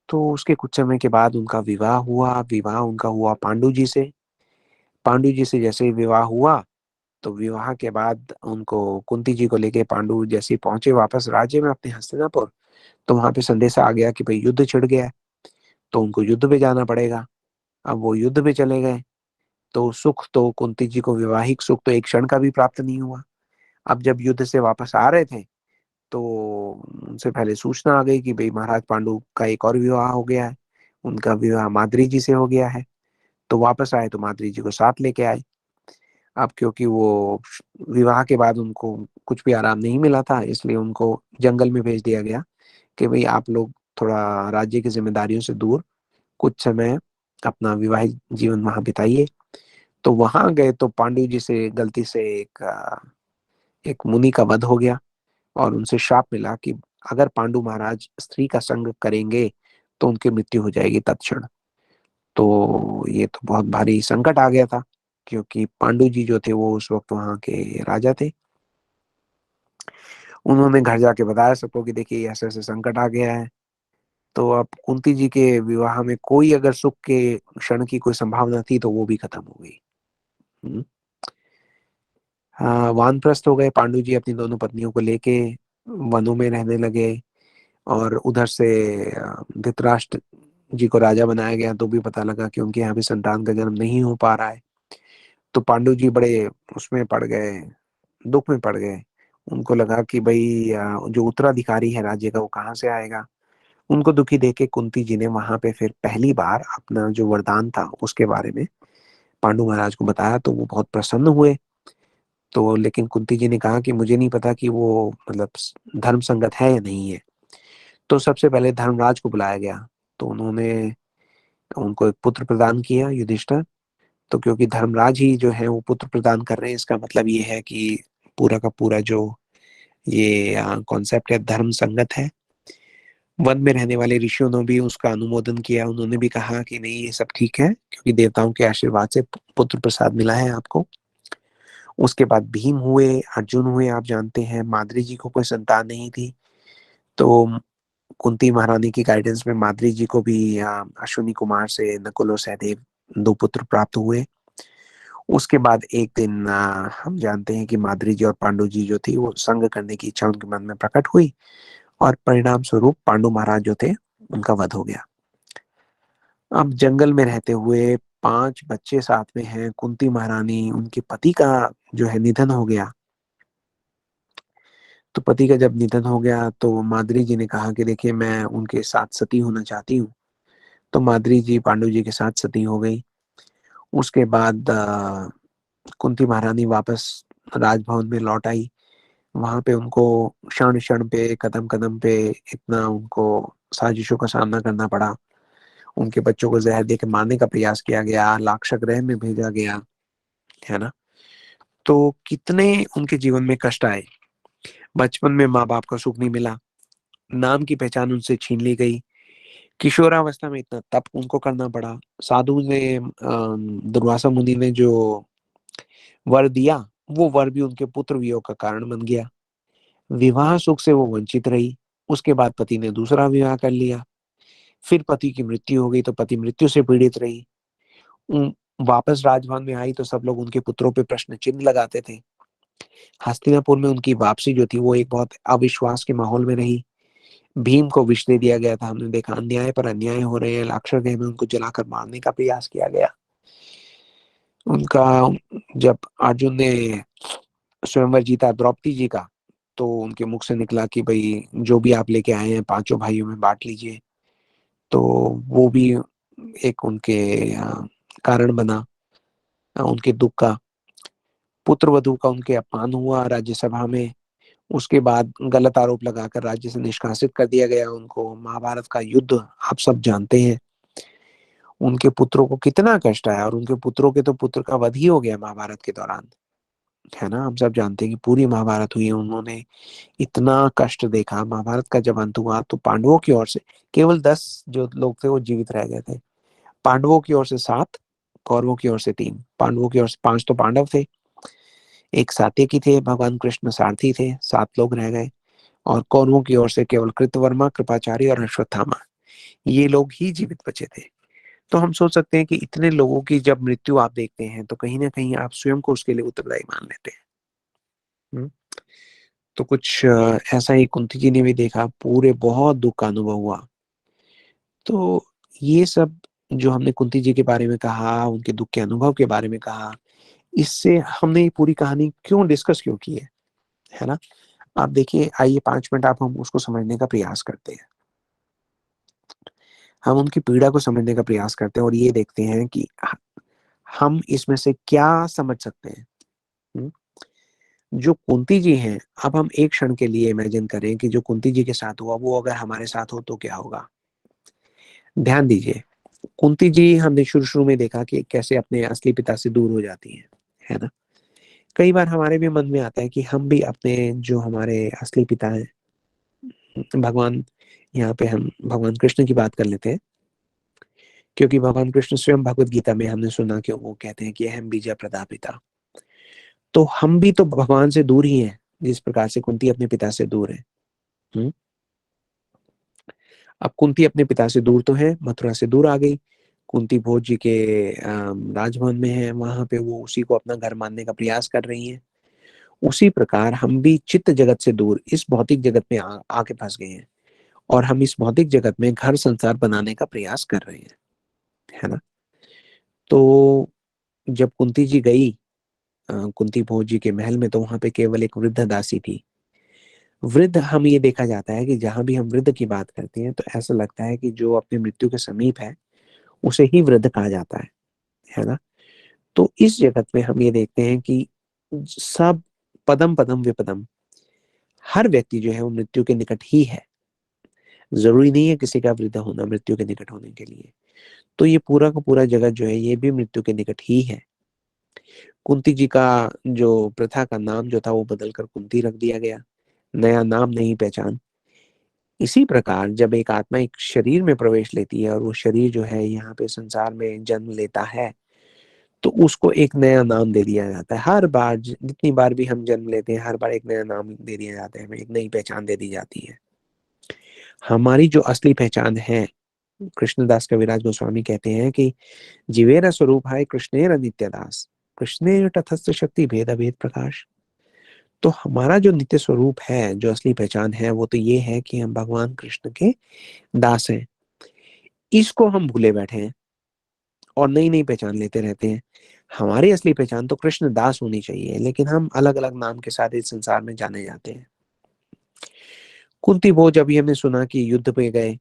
तो उसके कुछ समय के बाद उनका विवाह हुआ। विवाह उनका हुआ पांडु जी से। पांडु जी से जैसे ही विवाह हुआ, तो विवाह के बाद उनको, कुंती जी को लेके पांडु जैसे ही पहुंचे वापस राज्य में अपने हस्तिनापुर, तो वहां पे संदेशा आ गया कि भाई युद्ध छिड़ गया है, तो उनको युद्ध पे जाना पड़ेगा। अब वो युद्ध पे चले गए। तो सुख तो कुंती जी को, विवाहिक सुख तो एक क्षण का भी प्राप्त नहीं हुआ। अब जब युद्ध से वापस आ रहे थे, तो उनसे पहले सूचना आ गई कि भाई महाराज पांडु का एक और विवाह हो गया है, उनका विवाह माद्री जी से हो गया है। तो वापस आए तो माद्री जी को साथ लेके आए। अब क्योंकि वो विवाह के बाद उनको कुछ भी आराम नहीं मिला था, इसलिए उनको जंगल में भेज दिया गया कि भाई आप लोग थोड़ा राज्य की जिम्मेदारियों से दूर कुछ समय अपना विवाहित जीवन वहां बिताइए। तो वहां गए तो पांडु जी से गलती से एक मुनि का वध हो गया, और उनसे शाप मिला कि अगर पांडु महाराज स्त्री का संग करेंगे तो उनकी मृत्यु हो जाएगी तत्क्षण। तो ये तो बहुत भारी संकट आ गया था, क्योंकि पांडु जी जो थे वो उस वक्त वहां के राजा थे। उन्होंने घर जाके बताया सबको कि देखिए ऐसे ऐसे संकट आ गया है। तो अब कुंती जी के विवाह में कोई अगर सुख के क्षण की कोई संभावना थी तो वो भी खत्म हो गई। हम्म। हाँ, वानप्रस्थ हो गए पांडु जी अपनी दोनों पत्नियों को लेके, वनों में रहने लगे। और उधर से धृतराष्ट्र जी को राजा बनाया गया, तो भी पता लगा कि उनके यहाँ भी संतान का जन्म नहीं हो पा रहा है। तो पांडु जी बड़े उसमें पड़ गए, दुख में पड़ गए। उनको लगा कि भाई जो उत्तराधिकारी है राज्य का वो कहाँ से आएगा। उनको दुखी देख के कुंती जी ने वहां पे फिर पहली बार अपना जो वरदान था उसके बारे में पांडु महाराज को बताया, तो वो बहुत प्रसन्न हुए। तो लेकिन कुंती जी ने कहा कि मुझे नहीं पता कि वो मतलब धर्म संगत है या नहीं है। तो सबसे पहले धर्मराज को बुलाया गया। तो उन्होंने उनको एक पुत्र प्रदान किया, युधिष्ठिर। तो क्योंकि धर्मराज ही जो है वो पुत्र प्रदान कर रहे हैं, इसका मतलब ये है कि पूरा का पूरा जो ये कॉन्सेप्ट है धर्म संगत है। वन में रहने वाले ऋषियों ने भी उसका अनुमोदन किया। उन्होंने भी कहा कि नहीं ये सब ठीक है, क्योंकि देवताओं के आशीर्वाद से पुत्र प्रसाद मिला है आपको। उसके बाद भीम हुए, अर्जुन हुए। आप जानते हैं माद्री जी को कोई संतान नहीं थी, तो कुंती महारानी की गाइडेंस में माद्री जी को भी अश्विनी कुमार से नकुल और सहदेव दो पुत्र प्राप्त हुए। उसके बाद एक दिन हम जानते हैं कि माद्री जी और पांडु जी जो थी वो संग करने की इच्छा उनके मन में प्रकट हुई, और परिणाम स्वरूप पांडु महाराज जो थे उनका वध हो गया। अब जंगल में रहते हुए 5 बच्चे साथ में हैं, कुंती महारानी, उनके पति का जो है निधन हो गया। तो पति का जब निधन हो गया तो माद्री जी ने कहा कि देखिए मैं उनके साथ सती होना चाहती हूँ। तो माद्री जी पांडु जी के साथ सती हो गई। उसके बाद कुंती महारानी वापस राजभवन में लौट आई। वहां पे उनको क्षण क्षण पे, कदम कदम पे इतना उनको साजिशों का सामना करना पड़ा। उनके बच्चों को जहर दे के मारने का प्रयास किया गया, लाक्षागृह ग्रह में भेजा गया, है ना। तो कितने उनके जीवन में कष्ट आए। बचपन में माँ बाप का सुख नहीं मिला, नाम की पहचान उनसे छीन ली गई। किशोरावस्था में इतना तप उनको करना पड़ा। साधु ने दुर्वासा मुनि ने जो वर दिया, वो वर भी उनके पुत्र वियोग का कारण बन गया। विवाह सुख से वो वंचित रही। उसके बाद पति ने दूसरा विवाह कर लिया। फिर पति की मृत्यु हो गई तो पति मृत्यु से पीड़ित रही। वापस राजभवन में आई तो सब लोग उनके पुत्रों पे प्रश्न चिन्ह लगाते थे। हस्तिनापुर में उनकी वापसी जो थी वो एक बहुत अविश्वास के माहौल में रही। भीम को विष दे दिया गया था, हमने देखा अन्याय पर अन्याय हो रहे हैं। लाक्षागृह में उनको जलाकर मारने का प्रयास किया गया। उनका जब अर्जुन ने स्वयंवर जीता द्रौपदी जी का, तो उनके मुख से निकला कि भाई जो भी आप लेके आए हैं पांचों भाइयों में बांट लीजिए। तो वो भी एक उनके कारण बना, उनके दुख का। पुत्र वधु का उनके अपमान हुआ राज्यसभा में। उसके बाद गलत आरोप लगाकर राज्य से निष्कासित कर दिया गया उनको। महाभारत का युद्ध आप सब जानते हैं। उनके पुत्रों को कितना कष्ट आया, और उनके पुत्रों के तो पुत्र का वध ही हो गया महाभारत के दौरान। है ना। हम सब जानते हैं कि पूरी महाभारत हुई, उन्होंने इतना कष्ट देखा। महाभारत का जब अंत हुआ तो पांडवों की ओर से केवल 10 जो लोग थे वो जीवित रह गए थे। पांडवों की ओर से 7, कौरवों की ओर से 3। पांडवों की ओर से 5 तो पांडव थे, एक सात्यकी थे, भगवान कृष्ण सारथी थे, 7 लोग रह गए। और कौरवों की ओर से केवल कृतवर्मा, कृपाचार्य और अश्वत्थामा, ये लोग ही जीवित बचे थे। तो हम सोच सकते हैं कि इतने लोगों की जब मृत्यु आप देखते हैं तो कहीं ना कहीं आप स्वयं को उसके लिए उत्तरदायी मान लेते हैं। हम्म। तो कुछ ऐसा ही कुंती जी ने भी देखा, पूरे बहुत दुख का अनुभव हुआ। तो ये सब जो हमने कुंती जी के बारे में कहा, उनके दुख के अनुभव के बारे में कहा, इससे हमने ये पूरी कहानी क्यों डिस्कस क्यों की है ना। आप देखिए, आइए 5 मिनट आप हम उसको समझने का प्रयास करते हैं। हम उनकी पीड़ा को समझने का प्रयास करते हैं और ये देखते हैं कि हम इसमें से क्या समझ सकते हैं। हम्म? जो कुंती जी हैं, अब हम एक क्षण के लिए इमेजिन करें कि जो कुंती जी के साथ हुआ वो अगर हमारे साथ हो तो क्या होगा। ध्यान दीजिए, कुंती जी हमने शुरू शुरू में देखा कि कैसे अपने असली पिता से दूर हो जाती है ना। कई बार हमारे भी मन में आता है कि हम भी अपने जो हमारे असली पिता हैं, भगवान, यहाँ पे हम भगवान कृष्ण की बात कर लेते हैं, क्योंकि भगवान कृष्ण स्वयं भगवत गीता में हमने सुना कि वो कहते हैं कि अहम बीजा प्रदापिता। तो हम भी तो भगवान से दूर ही हैं, जिस प्रकार से कुंती अपने पिता से दूर है। हम्म? अब कुंती अपने पिता से दूर तो है, मथुरा से दूर आ गई। कुंती भोज जी के राजभवन में है, वहां पे वो उसी को अपना घर मानने का प्रयास कर रही है। उसी प्रकार हम भी चित्त जगत से दूर इस भौतिक जगत में आके फंस गए हैं, और हम इस भौतिक जगत में घर संसार बनाने का प्रयास कर रहे हैं, है ना। तो जब कुंती जी गई कुंती भोज जी के महल में, तो वहां पे केवल एक वृद्ध दासी थी। वृद्ध, हम ये देखा जाता है कि जहां भी हम वृद्ध की बात करते हैं तो ऐसा लगता है कि जो अपनी मृत्यु के समीप है उसे ही वृद्ध कहा जाता है ना। तो इस जगत में हम ये देखते हैं कि सब पदम पदम विपदम, हर व्यक्ति जो है वो मृत्यु के निकट ही है। जरूरी नहीं है किसी का वृद्ध होना मृत्यु के निकट होने के लिए। तो ये पूरा का पूरा जगत जो है ये भी मृत्यु के निकट ही है। कुंती जी का जो प्रथा का नाम जो था वो बदलकर कुंती रख दिया गया, नया नाम नई पहचान। इसी प्रकार जब एक आत्मा एक शरीर में प्रवेश लेती है और वो शरीर जो है यहाँ पे संसार में जन्म लेता है, तो उसको एक नया नाम दे दिया जाता है। हर बार जितनी बार भी हम जन्म लेते हैं, हर बार एक नया नाम दे दिया जाता है, हमें एक नई पहचान दे दी जाती है। हमारी जो असली पहचान है, कृष्णदास कविराज गोस्वामी कहते हैं कि जीवेर स्वरूप है कृष्णेर नित्य दास, कृष्णेर तटस्थ शक्ति भेद अभेद प्रकाश। तो हमारा जो नित्य स्वरूप है, जो असली पहचान है, वो तो ये है कि हम भगवान कृष्ण के दास हैं। इसको हम भूले बैठे हैं और नई नई पहचान लेते रहते हैं। हमारी असली पहचान तो कृष्ण दास होनी चाहिए, लेकिन हम अलग अलग नाम के साथ इस संसार में जाने जाते हैं। कुंती भोज, अभी हमने सुना कि युद्ध पे गए,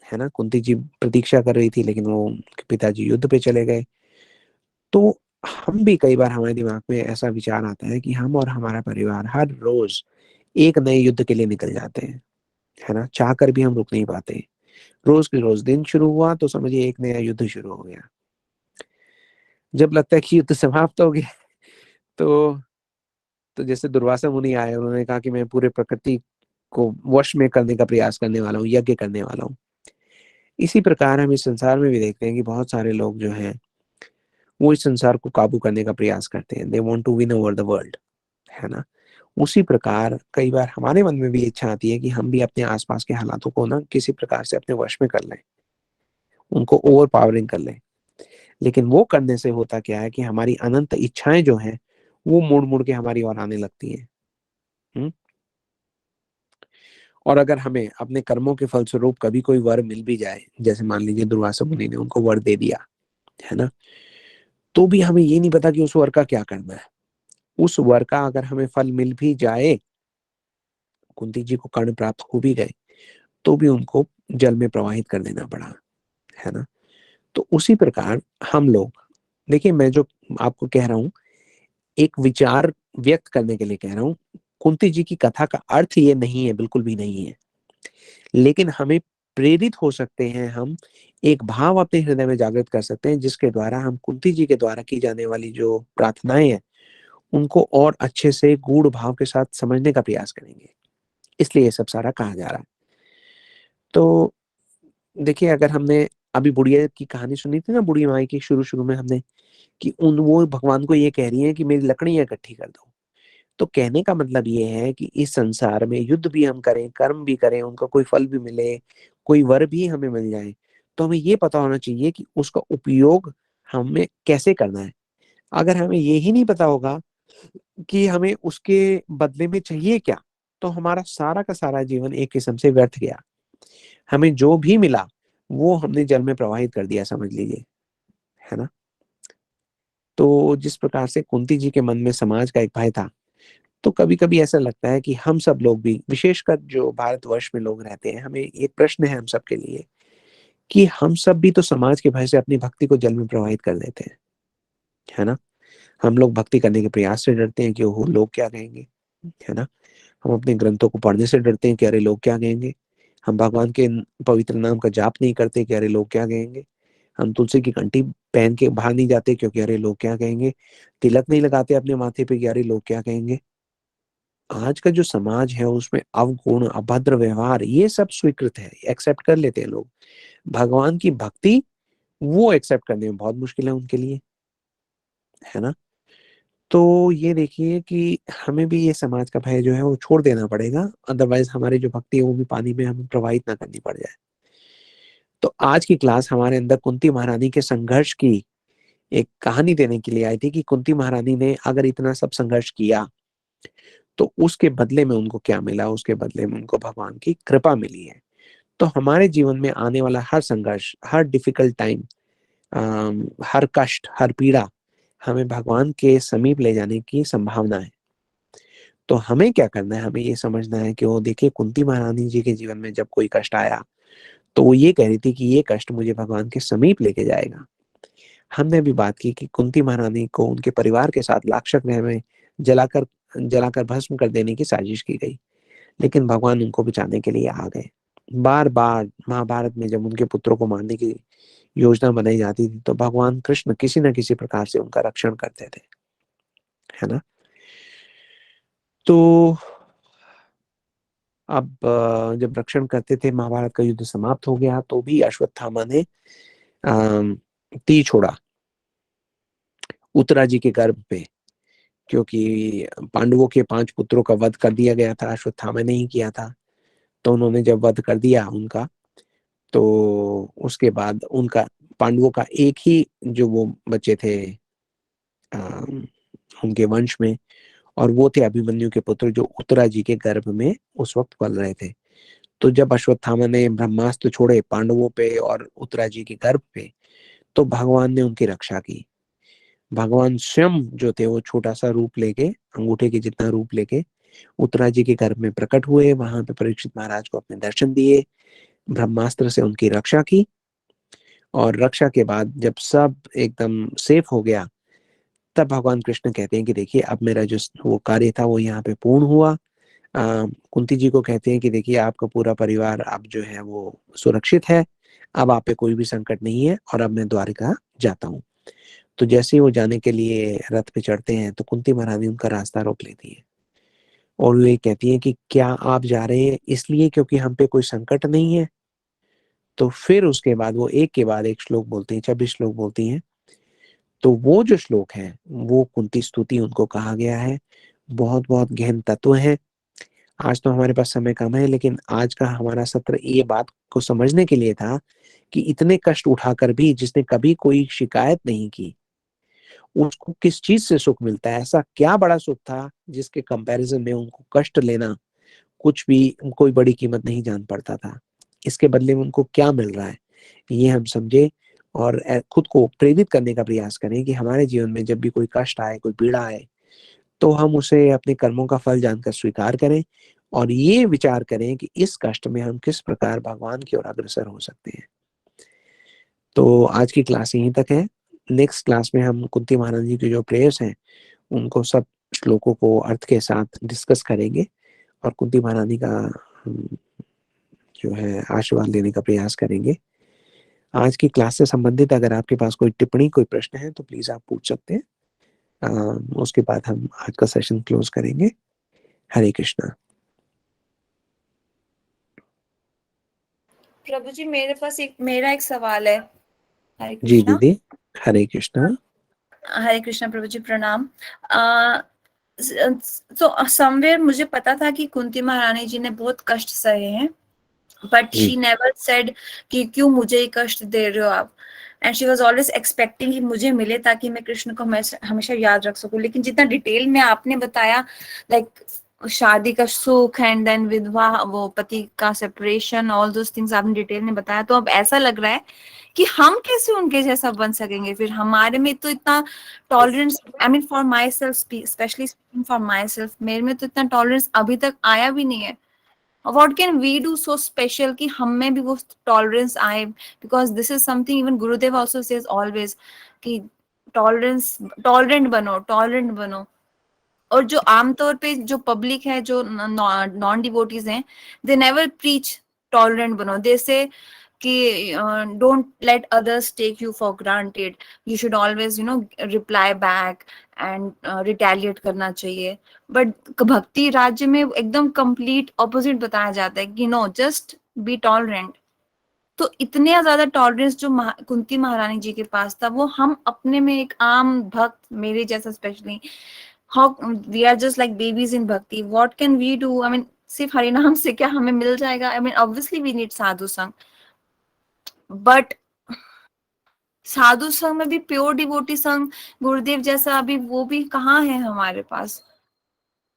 है ना। कुंती जी प्रतीक्षा कर रही थी, लेकिन वो पिताजी युद्ध पे चले गए। तो हम भी कई बार हमारे दिमाग में ऐसा विचार आता है कि हम और हमारा परिवार हर रोज एक नए युद्ध के लिए निकल जाते हैं, है ना। चाह कर भी हम रुक नहीं पाते। रोज के रोज दिन शुरू हुआ तो समझिए एक नया युद्ध शुरू हो गया। जब लगता है कि युद्ध समाप्त हो गया, तो जैसे दुर्वासा मुनि आए, उन्होंने कहा कि मैं पूरे प्रकृति को वश में करने का प्रयास करने वाला हूँ, यज्ञ करने वाला हूँ। इसी प्रकार हम इस संसार में भी देखते हैं कि बहुत सारे लोग जो हैं वो इस संसार को काबू करने का प्रयास करते हैं। They want to win over the world, है ना। उसी प्रकार कई बार हमारे मन में भी इच्छा आती है कि हम भी अपने आसपास के हालातों को ना किसी प्रकार से अपने वश में कर लें, उनको ओवर पावरिंग कर लें। लेकिन वो करने से होता क्या है कि हमारी अनंत इच्छाएं जो हैं वो मुड़ मुड़ के हमारी ओर आने लगती हैं। हम्म? और अगर हमें अपने कर्मों के फलस्वरूप कभी कोई वर मिल भी जाए, जैसे मान लीजिए दुर्वासा मुनि ने उनको वर दे दिया, है ना, तो भी हमें ये नहीं पता कि उस वर का क्या करना है। उस वर का अगर हमें फल मिल भी जाए, कुंती जी को कर्ण प्राप्त हो भी गए, तो भी उनको जल में प्रवाहित कर देना पड़ा, है ना। तो उसी प्रकार हम लोग, देखिए मैं जो आपको कह रहा हूँ एक विचार व्यक्त करने के लिए कह रहा हूँ। कुंती जी की कथा का अर्थ ये नहीं है, बिल्कुल भी नहीं है। लेकिन हमें प्रेरित हो सकते हैं, हम एक भाव अपने हृदय में जागृत कर सकते हैं जिसके द्वारा हम कुंती जी के द्वारा की जाने वाली जो प्रार्थनाएं हैं उनको और अच्छे से गूढ़ भाव के साथ समझने का प्रयास करेंगे। इसलिए ये सब सारा कहा जा रहा है। तो देखिए, अगर हमने अभी बुढ़िया की कहानी सुनी थी ना, बूढ़ी माई की, शुरू-शुरू में हमने, कि उन वो भगवान को ये कह रही हैं कि मेरी लकड़ियाँ इकट्ठी कर दो। तो कहने का मतलब ये है कि इस संसार में युद्ध भी हम करें, कर्म भी करें, उनका कोई फल भी मिले, कोई वर भी हमें मिल जाए, तो हमें ये पता होना चाहिए कि उसका उपयोग हमें कैसे करना है। अगर हमें ये ही नहीं पता होगा कि हमें उसके बदले में चाहिए क्या, तो हमारा सारा का सारा जीवन एक किस्म से व्यर्थ गया। हमें जो भी मिला, वो हमने जल में प्रवाहित कर दिया, समझ लीजिए, है ना? तो जिस प्रकार से कुंती जी के मन में समाज का एक भय था, तो कभी-कभी ऐसा लगता है कि हम सब लोग भी, विशेषकर जो भारतवर्ष में लोग रहते हैं, हमें एक प्रश्न है हम सबके लिए, कि हम सब भी तो समाज के भय से अपनी भक्ति को जल में प्रवाहित कर देते हैं, है ना? हम लोग भक्ति करने के प्रयास से डरते हैं कि ओहो! लोग क्या कहेंगे, है ना? हम अपने ग्रंथों को पढ़ने से डरते हैं कि अरे लोग क्या कहेंगे? हम भगवान के पवित्र नाम का जाप नहीं करते कि अरे लोग क्या कहेंगे? हम तुलसी की घंटी पहन के बाहर नहीं जाते क्योंकि अरे लोग क्या कहेंगे? तिलक नहीं लगाते अपने माथे पे कि अरे लोग क्या कहेंगे? आज का जो समाज है उसमें अवगुण, अभद्र व्यवहार, ये सब स्वीकृत है, एक्सेप्ट कर लेते हैं लोग। भगवान की भक्ति, वो एक्सेप्ट करने में बहुत मुश्किल है उनके लिए, है ना? तो ये देखिए कि हमें भी ये समाज का भय जो है वो छोड़ देना पड़ेगा, अदरवाइज़ हमारी जो भक्ति है वो भी पानी में हमें प्रवाहित ना करनी पड़ जाए। तो आज की क्लास हमारे अंदर कुंती महारानी के संघर्ष की एक कहानी देने के लिए आई थी, कि कुंती महारानी ने अगर इतना सब संघर्ष किया, तो उसके बदले में उनको क्या मिला? उसके बदले में उनको भगवान की कृपा मिली है। तो हमारे जीवन में आने वाला हर संघर्ष, हर डिफिकल्ट टाइम, हर कष्ट, हर पीड़ा, हमें भगवान के समीप ले जाने की संभावना है। तो हमें क्या करना है? हमें ये समझना है कि वो देखिए, कुंती महारानी जी के जीवन में जब कोई कष्ट आया, तो वो ये कह रही थी कि ये कष्ट मुझे भगवान के समीप लेके जाएगा। हमने अभी बात की कि कुंती महारानी को उनके परिवार के साथ लाक्षागृह में जलाकर जलाकर भस्म कर देने की साजिश की गई, लेकिन भगवान उनको बचाने के लिए आ गए। बार-बार महाभारत में जब उनके पुत्रों को मारने की योजना बनाई जाती थी, तो भगवान कृष्ण किसी न किसी प्रकार से उनका रक्षण करते थे, है ना? तो अब जब रक्षण करते थे, महाभारत का युद्ध समाप्त हो गया, तो भी अश्वत्थामा ने अ, तीर छोड़ा उत्तरा जी के गर्भ पे, क्योंकि पांडवों के 5 पुत्रों का वध कर दिया गया था, अश्वत्थामा ने ही किया था। तो उन्होंने जब वध कर दिया उनका, तो उसके बाद उनका, पांडवों का एक ही जो वो बचे थे अ, उनके वंश में, और वो थे अभिमन्यु के पुत्र, जो उत्तरा जी के गर्भ में उस वक़्त पल रहे थे। तो जब अश्वत्थामा ने ब्रह्मास्त्र छोड़े पांडवों पे और उत्तरा जी के गर्भ पे, तो भगवान ने उनकी रक्षा की। भगवान स्वयं जो थे वो छोटा-सा रूप लेके, अंगूठे के जितना रूप लेके उत्तरा जी के गर्भ में प्रकट हुए, वहाँ पे परीक्षित महाराज को अपने दर्शन दिए, ब्रह्मास्त्र से उनकी रक्षा की, और रक्षा के बाद जब सब एकदम सेफ हो गया, तब भगवान कृष्ण कहते हैं कि देखिए, अब मेरा जो वो कार्य था वो यहाँ पे पूर्ण हुआ। कुंती जी को कहते हैं कि देखिए, आपका पूरा परिवार अब जो है वो सुरक्षित है, अब आप पे कोई भी संकट नहीं है, और अब मैं द्वारिका जाता हूँ। तो जैसे ही वो जाने के लिए रथ पे चढ़ते हैं, तो कुंती महारानी उनका रास्ता रोक लेती है, और वो ये कहती हैं कि क्या आप जा रहे हैं इसलिए क्योंकि हम पे कोई संकट नहीं है? तो फिर उसके बाद वो एक के बाद एक श्लोक बोलती हैं, 26 श्लोक बोलती हैं। तो वो जो श्लोक हैं, वो कुंती स्तुति उनको कहा गया है। बहुत-बहुत गहन तत्व हैं। आज तो हमारे पास समय कम है, लेकिन आज का हमारा सत्र ये बात को समझने के लिए था कि इतने कष्ट उठाकर भी जिसने कभी कोई शिकायत नहीं की, उसको किस चीज़ से सुख मिलता है? ऐसा क्या बड़ा सुख था जिसके कंपैरिज़न में उनको कष्ट लेना कुछ भी, कोई बड़ी कीमत नहीं जान पड़ता था। इसके बदले में उनको क्या मिल रहा है? ये हम समझें, और खुद को प्रेरित करने का प्रयास करें कि हमारे जीवन में जब भी कोई कष्ट आए, कोई पीड़ा आए, तो हम उसे अपने कर्मों का फल जानकर स्वीकार करें, और ये विचार करें कि इस कष्ट में हम किस प्रकार भगवान की ओर अग्रसर हो सकते हैं। तो आज की क्लास यहीं तक है। नेक्स्ट क्लास में हम कुंती महारानी जी की जो प्रेयर्स हैं, उनको सब श्लोकों को अर्थ के साथ डिस्कस करेंगे, और कुंती महारानी का हम जो है आशीर्वाद लेने का प्रयास करेंगे। आज की क्लास से संबंधित अगर आपके पास कोई टिप्पणी, कोई प्रश्न है, तो प्लीज़ आप पूछ सकते हैं। उसके बाद हम आज का सेशन क्लोज करेंगे। हरे कृष्णा। प्रभु जी, मेरा एक सवाल है। हरे जी कृष्णा। दीदी, हरे कृष्णा। हरे कृष्णा प्रभु जी, प्रणाम। तो समवेयर मुझे पता था कि कुंती महारानी जी ने बहुत कष्ट सहे हैं, बट जी शी नेवर सेड कि क्यों मुझे ये कष्ट दे रहे हो आप। And she was always expecting कि मुझे मिले ताकि मैं कृष्ण को हमेशा याद रख सकूं। लेकिन जितना डिटेल में आपने बताया, लाइक शादी का सुख एंड देन विधवा, वो पति का सेपरेशन, ऑल दोस थिंग्स आपने डिटेल में बताया, तो अब ऐसा लग रहा है कि हम कैसे उनके जैसा बन सकेंगे। फिर हमारे में तो इतना tolerance, I mean for my self, specially for my self, मेरे में तो इतना टॉलरेंस अभी तक आया भी नहीं है। What can we do so special कि हम में भी वो टॉलरेंस आए? Because this is something even Gurudev also says always कि टॉलरेंस, टॉलरेंट बनो। और जो आमतौर पे जो पब्लिक है, जो नॉन डिवोटीज हैं, दे नेवर प्रीच टॉलरेंट बनो। दे से कि don't let others take you for granted, you should always reply back and retaliate करना चाहिए। बट भक्ति राज्य में एकदम कंप्लीट ऑपोजिट बताया जाता है कि नो, जस्ट बी टॉलरेंट। तो इतने ज्यादा टॉलरेंस जो कुंती महारानी जी के पास था, वो हम अपने में, एक आम भक्त मेरे जैसा specially, how we are just like babies in bhakti. What can we do? I mean सिर्फ हरिनाम से क्या हमें मिल जाएगा? I mean obviously we need sadhu sang, but साधु संग में भी प्योर डिवोटी संग, गुरुदेव जैसा अभी वो भी कहाँ है हमारे पास।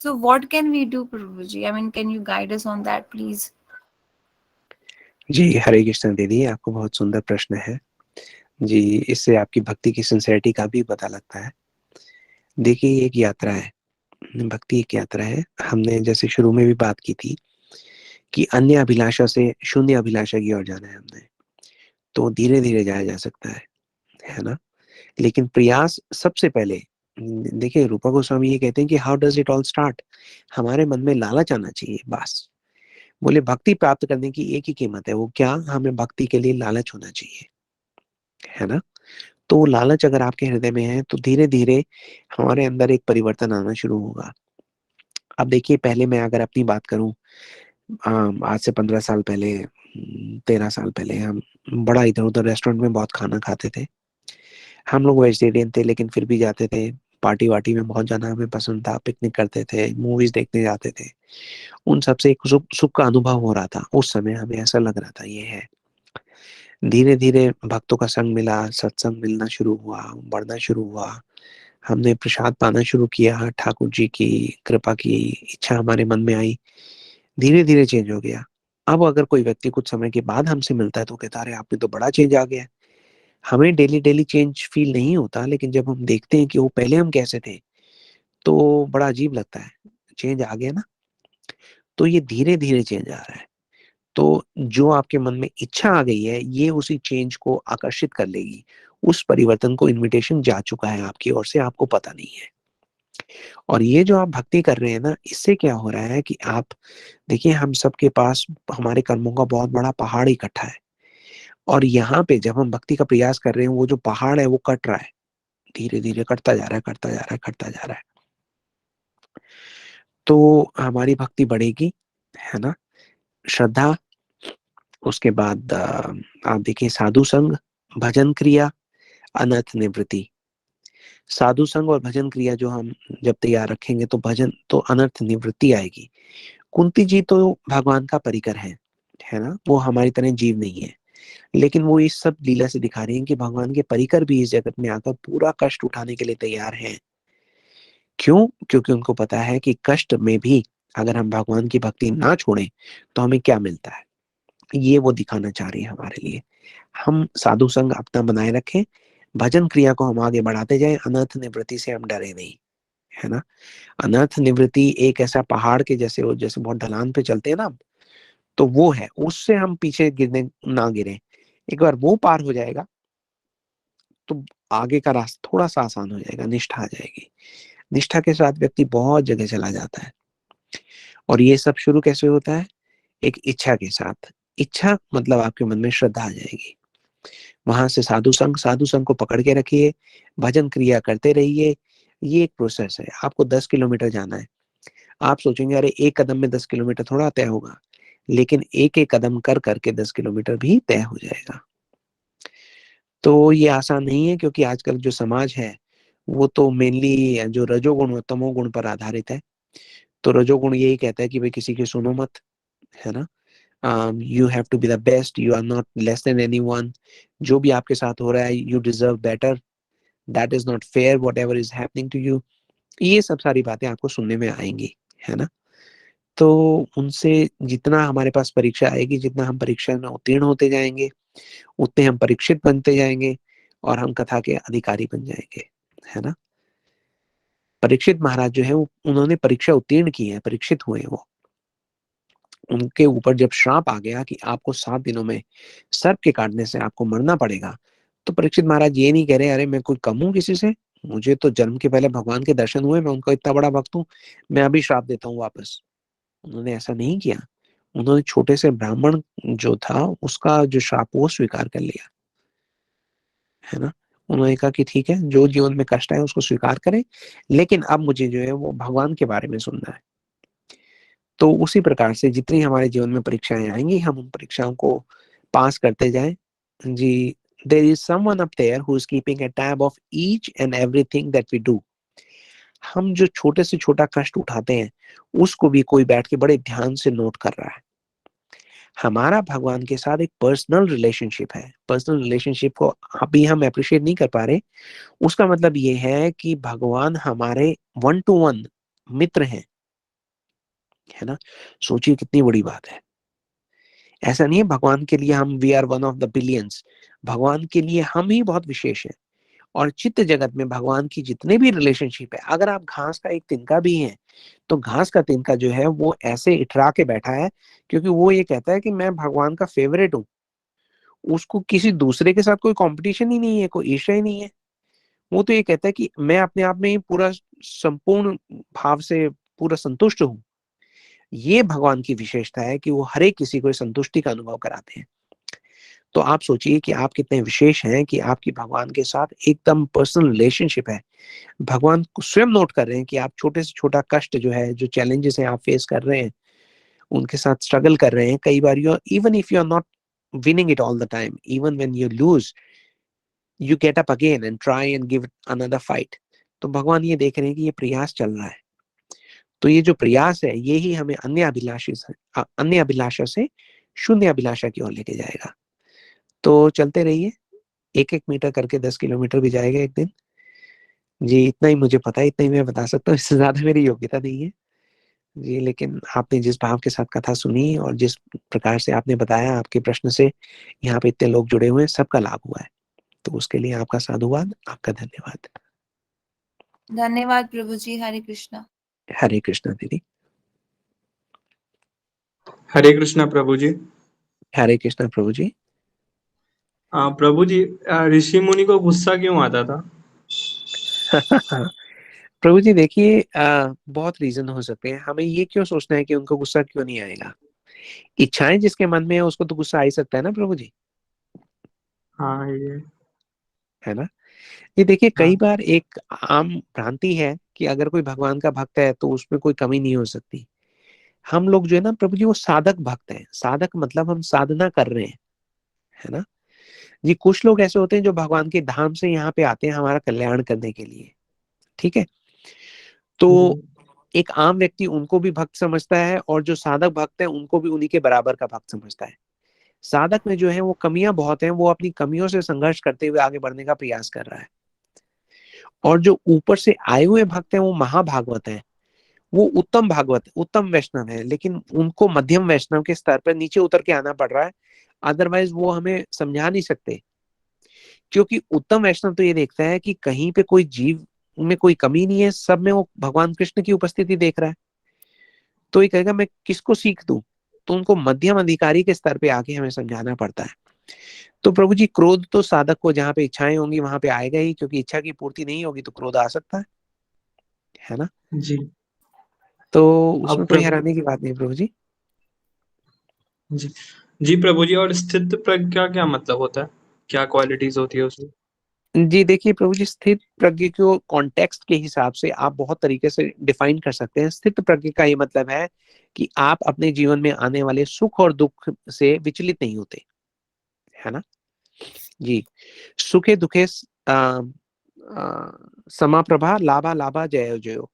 So what can we do prabhu ji? I mean can you guide us on that please? जी, हरे कृष्णा दीदी, आपको बहुत सुंदर प्रश्न है जी। इससे आपकी भक्ति की सिंसेरिटी का भी पता लगता है। देखिए, एक यात्रा है, भक्ति एक यात्रा है। हमने जैसे शुरू में भी बात की थी कि अन्य अभिलाषा से शून्य अभिलाषा की ओर जाना है हमने, तो धीरे धीरे जाया जा सकता है ना। लेकिन प्रयास सबसे पहले, देखिए रूपा गोस्वामी ये कहते हैं कि how does it all start, हमारे मन में लालच आना चाहिए बस। बोले भक्ति प्राप्त करने की एक ही कीमत है, वो क्या, हमें भक्ति के लिए लालच होना चाहिए, है ना। तो लालच अगर आपके हृदय में है तो धीरे धीरे हमारे अंदर एक परिवर्तन आना शुरू होगा। अब देखिए, पहले मैं अगर अपनी बात करूं, आज से 15 साल पहले, 13 साल पहले, हम बड़ा इधर उधर रेस्टोरेंट में बहुत खाना खाते थे। हम लोग वेजिटेरियन थे लेकिन फिर भी जाते थे। पार्टी वार्टी में बहुत जाना हमें पसंद था, पिकनिक करते थे, मूवीज देखने जाते थे। उन सबसे एक सुख सुख का अनुभव हो रहा था। उस समय हमें ऐसा लग रहा था ये है। धीरे धीरे भक्तों का संग मिला, सत्संग मिलना शुरू हुआ, बढ़ना शुरू हुआ। हमने प्रसाद पाना शुरू किया, ठाकुर जी की कृपा की इच्छा हमारे मन में आई। धीरे धीरे चेंज हो गया। अब अगर कोई व्यक्ति कुछ समय के बाद हमसे मिलता है तो कहता है, अरे आप में तो बड़ा चेंज आ गया है। हमें डेली डेली चेंज फील नहीं होता, लेकिन जब हम देखते हैं कि वो पहले हम कैसे थे तो बड़ा अजीब लगता है। चेंज आ गया ना। तो ये धीरे धीरे चेंज आ रहा है। तो जो आपके मन में इच्छा आ गई है, ये उसी चेंज को आकर्षित कर लेगी। उस परिवर्तन को इनविटेशन जा चुका है आपकी ओर से, आपको पता नहीं है। और ये जो आप भक्ति कर रहे हैं ना, इससे क्या हो रहा है कि आप देखिए, हम सबके पास हमारे कर्मों का बहुत बड़ा पहाड़ इकट्ठा है। और यहाँ पे जब हम भक्ति का प्रयास कर रहे हैं, वो जो पहाड़ है वो कट रहा है, धीरे धीरे कटता जा रहा है, कटता जा रहा है, कटता जा रहा है। तो हमारी भक्ति बढ़ेगी, है ना। श्रद्धा, उसके बाद आप देखिए साधु संग, भजन क्रिया, अनर्थ निवृत्ति। साधु संग और भजन क्रिया जो हम जब तैयार रखेंगे तो भजन तो अनर्थ निवृत्ति आएगी। कुंती जी तो भगवान का परिकर है ना, वो हमारी तरह जीव नहीं है। लेकिन वो इस सब लीला से दिखा रही हैं कि भगवान के परिकर भी इस जगत में आकर पूरा कष्ट उठाने के लिए तैयार हैं। क्यों? क्योंकि उनको पता है कि कष्ट में भी अगर हम भगवान की भक्ति ना छोड़ें तो हमें क्या मिलता है। ये वो दिखाना चाह रही है हमारे लिए। हम साधु संग अपना बनाए रखें, भजन क्रिया को हम आगे बढ़ाते जाएं, अनर्थ निवृत्ति से हम डरे नहीं, है ना। अनर्थ निवृत्ति एक ऐसा पहाड़ के जैसे, वो जैसे बहुत ढलान पे चलते हैं ना, तो वो है, उससे हम पीछे गिरने ना गिरे। एक बार वो पार हो जाएगा तो आगे का रास्ता थोड़ा सा आसान हो जाएगा, निष्ठा आ जाएगी। निष्ठा के साथ व्यक्ति बहुत जगह चला जाता है। और ये सब शुरू कैसे होता है? एक इच्छा के साथ। इच्छा मतलब आपके मन में श्रद्धा आ जाएगी। वहां से साधु संग, साधु संग को पकड़ के रखिए, भजन क्रिया करते रहिए। ये एक प्रोसेस है। आपको 10 किलोमीटर जाना है, आप सोचेंगे अरे एक कदम में 10 किलोमीटर थोड़ा तय होगा, लेकिन एक एक कदम कर करके 10 किलोमीटर भी तय हो जाएगा। तो ये आसान नहीं है, क्योंकि आजकल जो समाज है वो तो मेनली जो रजोगुण और तमोगुण पर आधारित है। तो रजोगुण यही कहता है कि भाई किसी की सुनो मत, है ना। You have to be the best, you are not less than anyone, जो भी आपके साथ हो रहा है you deserve better, that is not fair whatever is happening to you. ये सब सारी बातें आपको सुनने में आएंगी, है ना। तो उनसे जितना हमारे पास परीक्षा आएगी, जितना हम परीक्षा में उत्तीर्ण होते जाएंगे, उतने हम परीक्षित बनते जाएंगे और हम कथा के अधिकारी बन जाएंगे, है ना। परीक्षित महाराज जो है वो उन्होंने परीक्षा उत्तीर्ण की है, परीक्षित हुए वो। उनके ऊपर जब श्राप आ गया कि आपको 7 दिनों में सर्प के काटने से आपको मरना पड़ेगा, तो परीक्षित महाराज ये नहीं कह रहे अरे मैं कोई कम हूं किसी से, मुझे तो जन्म के पहले भगवान के दर्शन हुए, मैं उनका इतना बड़ा भक्त हूँ, मैं अभी श्राप देता हूँ वापस। उन्होंने ऐसा नहीं किया। उन्होंने छोटे से ब्राह्मण जो था उसका जो श्राप वो स्वीकार कर लिया, है ना। उन्होंने कहा कि ठीक है, जो जीवन में कष्ट है उसको स्वीकार करें, लेकिन अब मुझे जो है वो भगवान के बारे में सुनना है। तो उसी प्रकार से जितनी हमारे जीवन में परीक्षाएं आएंगी, हम उन परीक्षाओं को पास करते जाएं जी। There is someone up there who is keeping a tab of each and everything that we do. हम जो छोटे से छोटा कष्ट उठाते हैं उसको भी कोई बैठ के बड़े ध्यान से नोट कर रहा है। हमारा भगवान के साथ एक पर्सनल रिलेशनशिप है। पर्सनल रिलेशनशिप को अभी हम अप्रिशिएट नहीं कर पा रहे। उसका मतलब ये है कि भगवान हमारे वन टू वन मित्र हैं, है ना। सोचिए कितनी बड़ी बात है। ऐसा नहीं है भगवान के लिए हम we are one of the billions, भगवान के लिए हम ही बहुत विशेष हैं। और चित्त जगत में भगवान की जितने भी रिलेशनशिप है, अगर आप घास का एक तिनका भी हैं, तो घास का तिनका जो है वो ऐसे इटरा के बैठा है क्योंकि वो ये कहता है कि मैं भगवान का फेवरेट हूँ। उसको किसी दूसरे के साथ कोई कंपटीशन ही नहीं है, कोई ईर्ष्या ही नहीं है। वो तो ये कहता है कि मैं अपने आप में ही पूरा संपूर्ण भाव से पूरा संतुष्ट हूँ। ये भगवान की विशेषता है कि वो हर एक किसी को संतुष्टि का अनुभव कराते हैं। तो आप सोचिए कि आप कितने विशेष हैं कि आपकी भगवान के साथ एकदम पर्सनल रिलेशनशिप है। भगवान को स्वयं नोट कर रहे हैं कि आप छोटे से छोटा कष्ट जो है, जो चैलेंजेस हैं आप फेस कर रहे हैं, उनके साथ स्ट्रगल कर रहे हैं। कई बार you even if you are not winning it all the time, even when you lose, you get up again and try and give it another fight. तो भगवान ये देख रहे हैं कि ये प्रयास चल रहा है। तो ये जो प्रयास है ये ही हमें अन्य अभिलाषा से शून्य अभिलाषा की ओर लेके जाएगा। तो चलते रहिए, एक एक मीटर करके 10 किलोमीटर भी जाएगा एक दिन। जी इतना ही मुझे पता है, इतना ही मैं बता सकता हूँ, इससे ज्यादा मेरी योग्यता नहीं है जी। लेकिन आपने जिस भाव के साथ कथा सुनी और जिस प्रकार से आपने बताया, आपके प्रश्न से यहाँ पे इतने लोग जुड़े हुए हैं, सबका लाभ हुआ है। तो उसके लिए आपका साधुवाद, आपका धन्यवाद। धन्यवाद प्रभु जी। हरे कृष्णा। हरे कृष्णा दीदी। हरे कृष्णा प्रभु जी। हरे कृष्णा प्रभु जी। प्रभु जी, ऋषि मुनि को गुस्सा क्यों आता था? प्रभु जी देखिए, बहुत रीजन हो सकते हैं। हमें ये क्यों सोचना है कि उनको गुस्सा क्यों नहीं आएगा। इच्छाएं जिसके मन में है उसको तो गुस्सा आ ही सकता है ना प्रभु जी, हाँ, ये है ना। ये देखिए कई हाँ, बार एक आम भ्रांति है कि अगर कोई भगवान का भक्त है तो उसमें कोई कमी नहीं हो सकती। हम लोग जो है ना प्रभु जी वो साधक भक्त हैं। साधक मतलब हम साधना कर रहे हैं, है ना जी। कुछ लोग ऐसे होते हैं जो भगवान के धाम से यहाँ पे आते हैं हमारा कल्याण करने के लिए, ठीक है। जी, तो एक आम व्यक्ति उनको भी भक्त समझता है और जो साधक भक्त है उनको भी उन्हीं के बराबर का भक्त समझता है। साधक में जो है वो कमियां बहुत हैं, वो अपनी कमियों से संघर्ष करते हुए आगे बढ़ने का प्रयास कर रहा है। और जो ऊपर से आए हुए भक्त हैं वो महाभागवत हैं, वो उत्तम भागवत, उत्तम वैष्णव है, लेकिन उनको मध्यम वैष्णव के स्तर पर नीचे उतर के आना पड़ रहा है। अदरवाइज वो हमें समझा नहीं सकते, क्योंकि उत्तम वैष्णव तो ये देखता है कि कहीं पे कोई जीव में कोई कमी नहीं है, सब में वो भगवान कृष्ण की उपस्थिति देख रहा है। तो ये कहेगा मैं किसको सीख दूं। तो उनको मध्यम अधिकारी के स्तर पे आके हमें समझाना पड़ता है। तो प्रभु जी क्रोध तो साधक को जहाँ पे इच्छाएं होंगी वहां पे आएगा ही, क्योंकि इच्छा की पूर्ति नहीं होगी तो क्रोध आ सकता है ना। जी। तो अब उसमें कोई प्रभु हैरानी की बात नहीं प्रभु जी। जी, जी प्रभु जी, और स्थित प्रज्ञा क्या मतलब होता है? क्या क्वालिटीज होती है उसमें? जी देखिए प्रभु जी, स्थित प्रज्ञ को कॉन्टेक्स्ट के हिसाब से आप बहुत तरीके से डिफाइन कर सकते हैं। स्थित प्रज्ञ का ये मतलब है कि आप अपने जीवन में आने वाले सुख और दुख से विचलित नहीं होते, है ना जी। सुखे दुखे समाप्रभा, लाभा लाभा, जय जयो।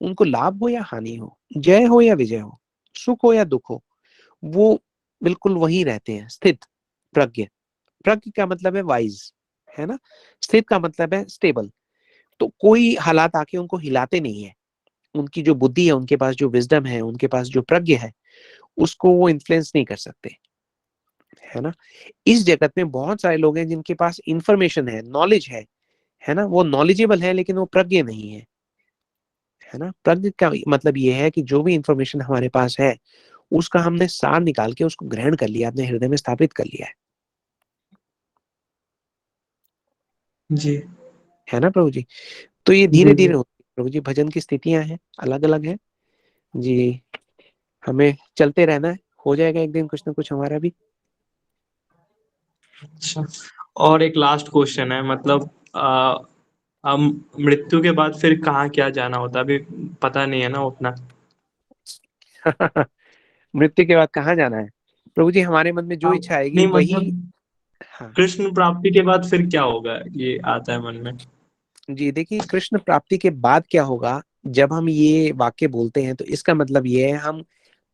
उनको लाभ हो या हानि हो, जय हो या विजय हो, सुख हो या दुख हो, वो बिल्कुल वही रहते हैं, स्थित प्रज्ञ। प्रज्ञ का मतलब है वाइज, है ना। स्थित का मतलब है स्टेबल। तो कोई हालात आके उनको हिलाते नहीं है। उनकी जो बुद्धि है, उनके पास जो विजडम है, उनके पास जो प्रज्ञ है, उसको वो इन्फ्लुएंस नहीं कर सकते, है ना। इस जगत में बहुत सारे लोग हैं जिनके पास इंफॉर्मेशन है ना, वो नॉलेजेबल है लेकिन वो प्रज्ञ नहीं है ना। प्रज्ञ का मतलब ये है कि जो भी इंफॉर्मेशन हमारे पास है, उसका हमने सार निकाल के उसको ग्रहण कर लिया, अपने हृदय में स्थापित कर लिया जी है ना प्रभु जी। तो ये धीरे जी धीरे जी। होती है प्रभु जी, भजन की स्थितियां हैं, अलग अलग है जी। हमें चलते रहना है, हो जाएगा एक दिन कुछ ना कुछ हमारा भी। अच्छा, और एक लास्ट क्वेश्चन है, मतलब अब मृत्यु के बाद फिर कहाँ क्या जाना होता है, अभी पता नहीं है ना उतना। मृत्यु के बाद कहाँ जाना है प्रभु जी, हमारे मन में जो इच्छा आएगी नहीं वही। मतलब हाँ कृष्ण प्राप्ति के बाद फिर क्या होगा, ये आता है मन में। जी, देखिए कृष्ण प्राप्ति के बाद क्या होगा, जब हम ये वाक्य बोलते हैं तो इसका मतलब ये है हम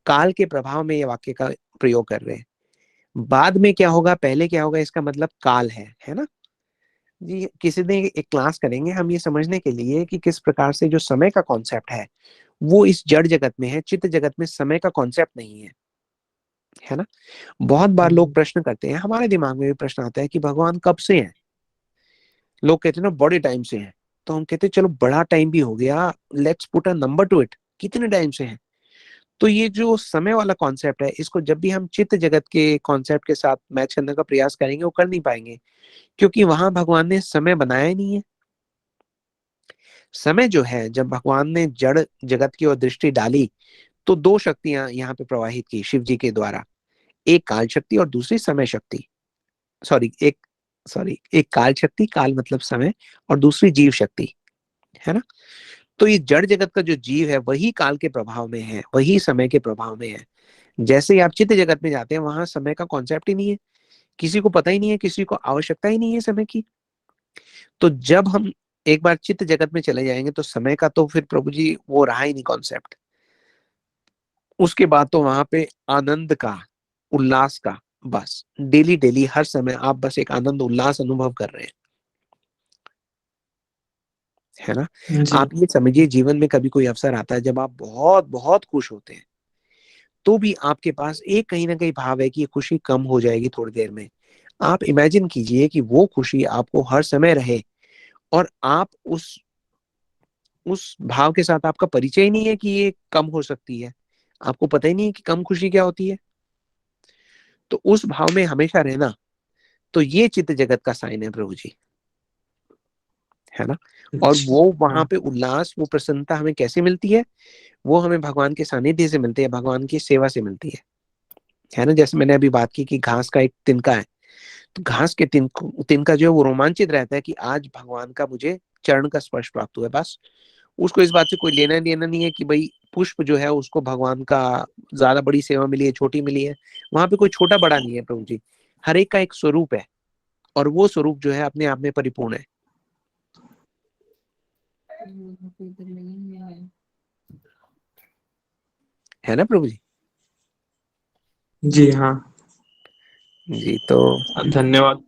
काल के प्रभाव में ये वाक्य का प्रयोग कर रहे हैं। बाद में क्या होगा, पहले क्या होगा, इसका मतलब काल है ना जी। किसी दिन एक क्लास करेंगे हम ये समझने के लिए कि किस प्रकार से जो समय का कॉन्सेप्ट है, वो इस जड़ जगत में है, चित्त जगत में समय का कॉन्सेप्ट नहीं है ना। बहुत बार लोग प्रश्न करते हैं, हमारे दिमाग में भी प्रश्न आता है कि भगवान कब से हैं। लोग कहते हैं ना बड़े टाइम से हैं। तो हम कहते हैं चलो बड़ा टाइम भी हो गया, let's put a number two it, कितने टाइम से हैं। तो ये जो समय वाला कॉन्सेप्ट है, इसको जब भी हम चित्त जगत के कॉन्सेप्ट के साथ मैच करने का प्रयास करेंगे, वो कर नहीं पाएंगे, क्योंकि वहां भगवान ने समय बनाया ही नहीं है। समय जो है, जब भगवान ने जड़ जगत की ओर दृष्टि डाली, तो दो शक्तियां यहाँ पे प्रवाहित की शिव जी के द्वारा। एक काल शक्ति और दूसरी समय शक्ति। सॉरी एक सॉरी एक काल शक्ति, काल मतलब समय, और दूसरी जीव शक्ति, है ना। तो ये जड़ जगत का जो जीव है वही काल के प्रभाव में है, वही समय के प्रभाव में है। जैसे ही आप चित्त जगत में जाते हैं, वहां समय का कॉन्सेप्ट ही नहीं है, किसी को पता ही नहीं है, किसी को आवश्यकता ही नहीं है समय की। तो जब हम एक बार चित्त जगत में चले जाएंगे, तो समय का तो फिर प्रभु जी वो रहा ही नहीं कॉन्सेप्ट। उसके बाद तो वहां पे आनंद का, उल्लास का, बस डेली डेली हर समय आप बस एक आनंद उल्लास अनुभव कर रहे हैं, है ना। जी आप ये समझिए, जीवन में कभी कोई अवसर आता है जब आप बहुत बहुत खुश होते हैं, तो भी आपके पास एक कहीं ना कहीं भाव है कि ये खुशी कम हो जाएगी थोड़ी देर में। आप इमेजिन कीजिए कि वो खुशी आपको हर समय रहे, और आप उस भाव के साथ आपका परिचय ही नहीं है कि ये कम हो सकती है। आपको पता ही नहीं है कि कम खुशी क्या होती है। तो उस भाव में हमेशा रहना, तो ये चित्त जगत का साइन है प्रभु जी, है ना। और अच्छा। वो वहां हाँ पे उल्लास, वो प्रसन्नता हमें कैसे मिलती है, वो हमें भगवान के सानिध्य से मिलती है, भगवान की सेवा से मिलती है ना। जैसे मैंने अभी बात की कि घास का एक तिनका है, तो घास के तिनका जो है वो रोमांचित रहता है कि आज भगवान का मुझे चरण का स्पर्श प्राप्त हुआ है, बस। उसको इस बात से कोई लेना देना नहीं है कि भाई पुष्प जो है उसको भगवान का ज्यादा बड़ी सेवा मिली है, छोटी मिली है। वहां पे कोई छोटा बड़ा नहीं है प्रभु जी, हर एक का एक स्वरूप है, और वो स्वरूप जो है अपने आप में परिपूर्ण है ना प्रभु जी। जी हाँ, जी तो धन्यवाद।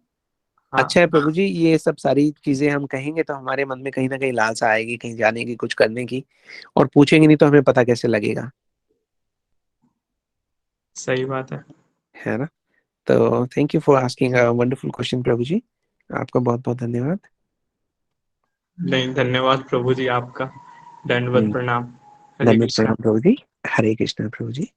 हाँ अच्छा है प्रभु जी, ये सब सारी चीजें हम कहेंगे तो हमारे मन में कहीं ना कहीं लालसा आएगी, कहीं जाने की, कुछ करने की। और पूछेंगे नहीं तो हमें पता कैसे लगेगा, सही बात है। है ना। तो thank you for asking a wonderful question prabhu ji, आपका बहुत बहुत धन्यवाद। नहीं, धन्यवाद प्रभु जी आपका, दंडवत प्रणाम। हरे धन्यवाद कृष्णा। प्रणाम प्रभु जी। हरे कृष्णा प्रभु जी।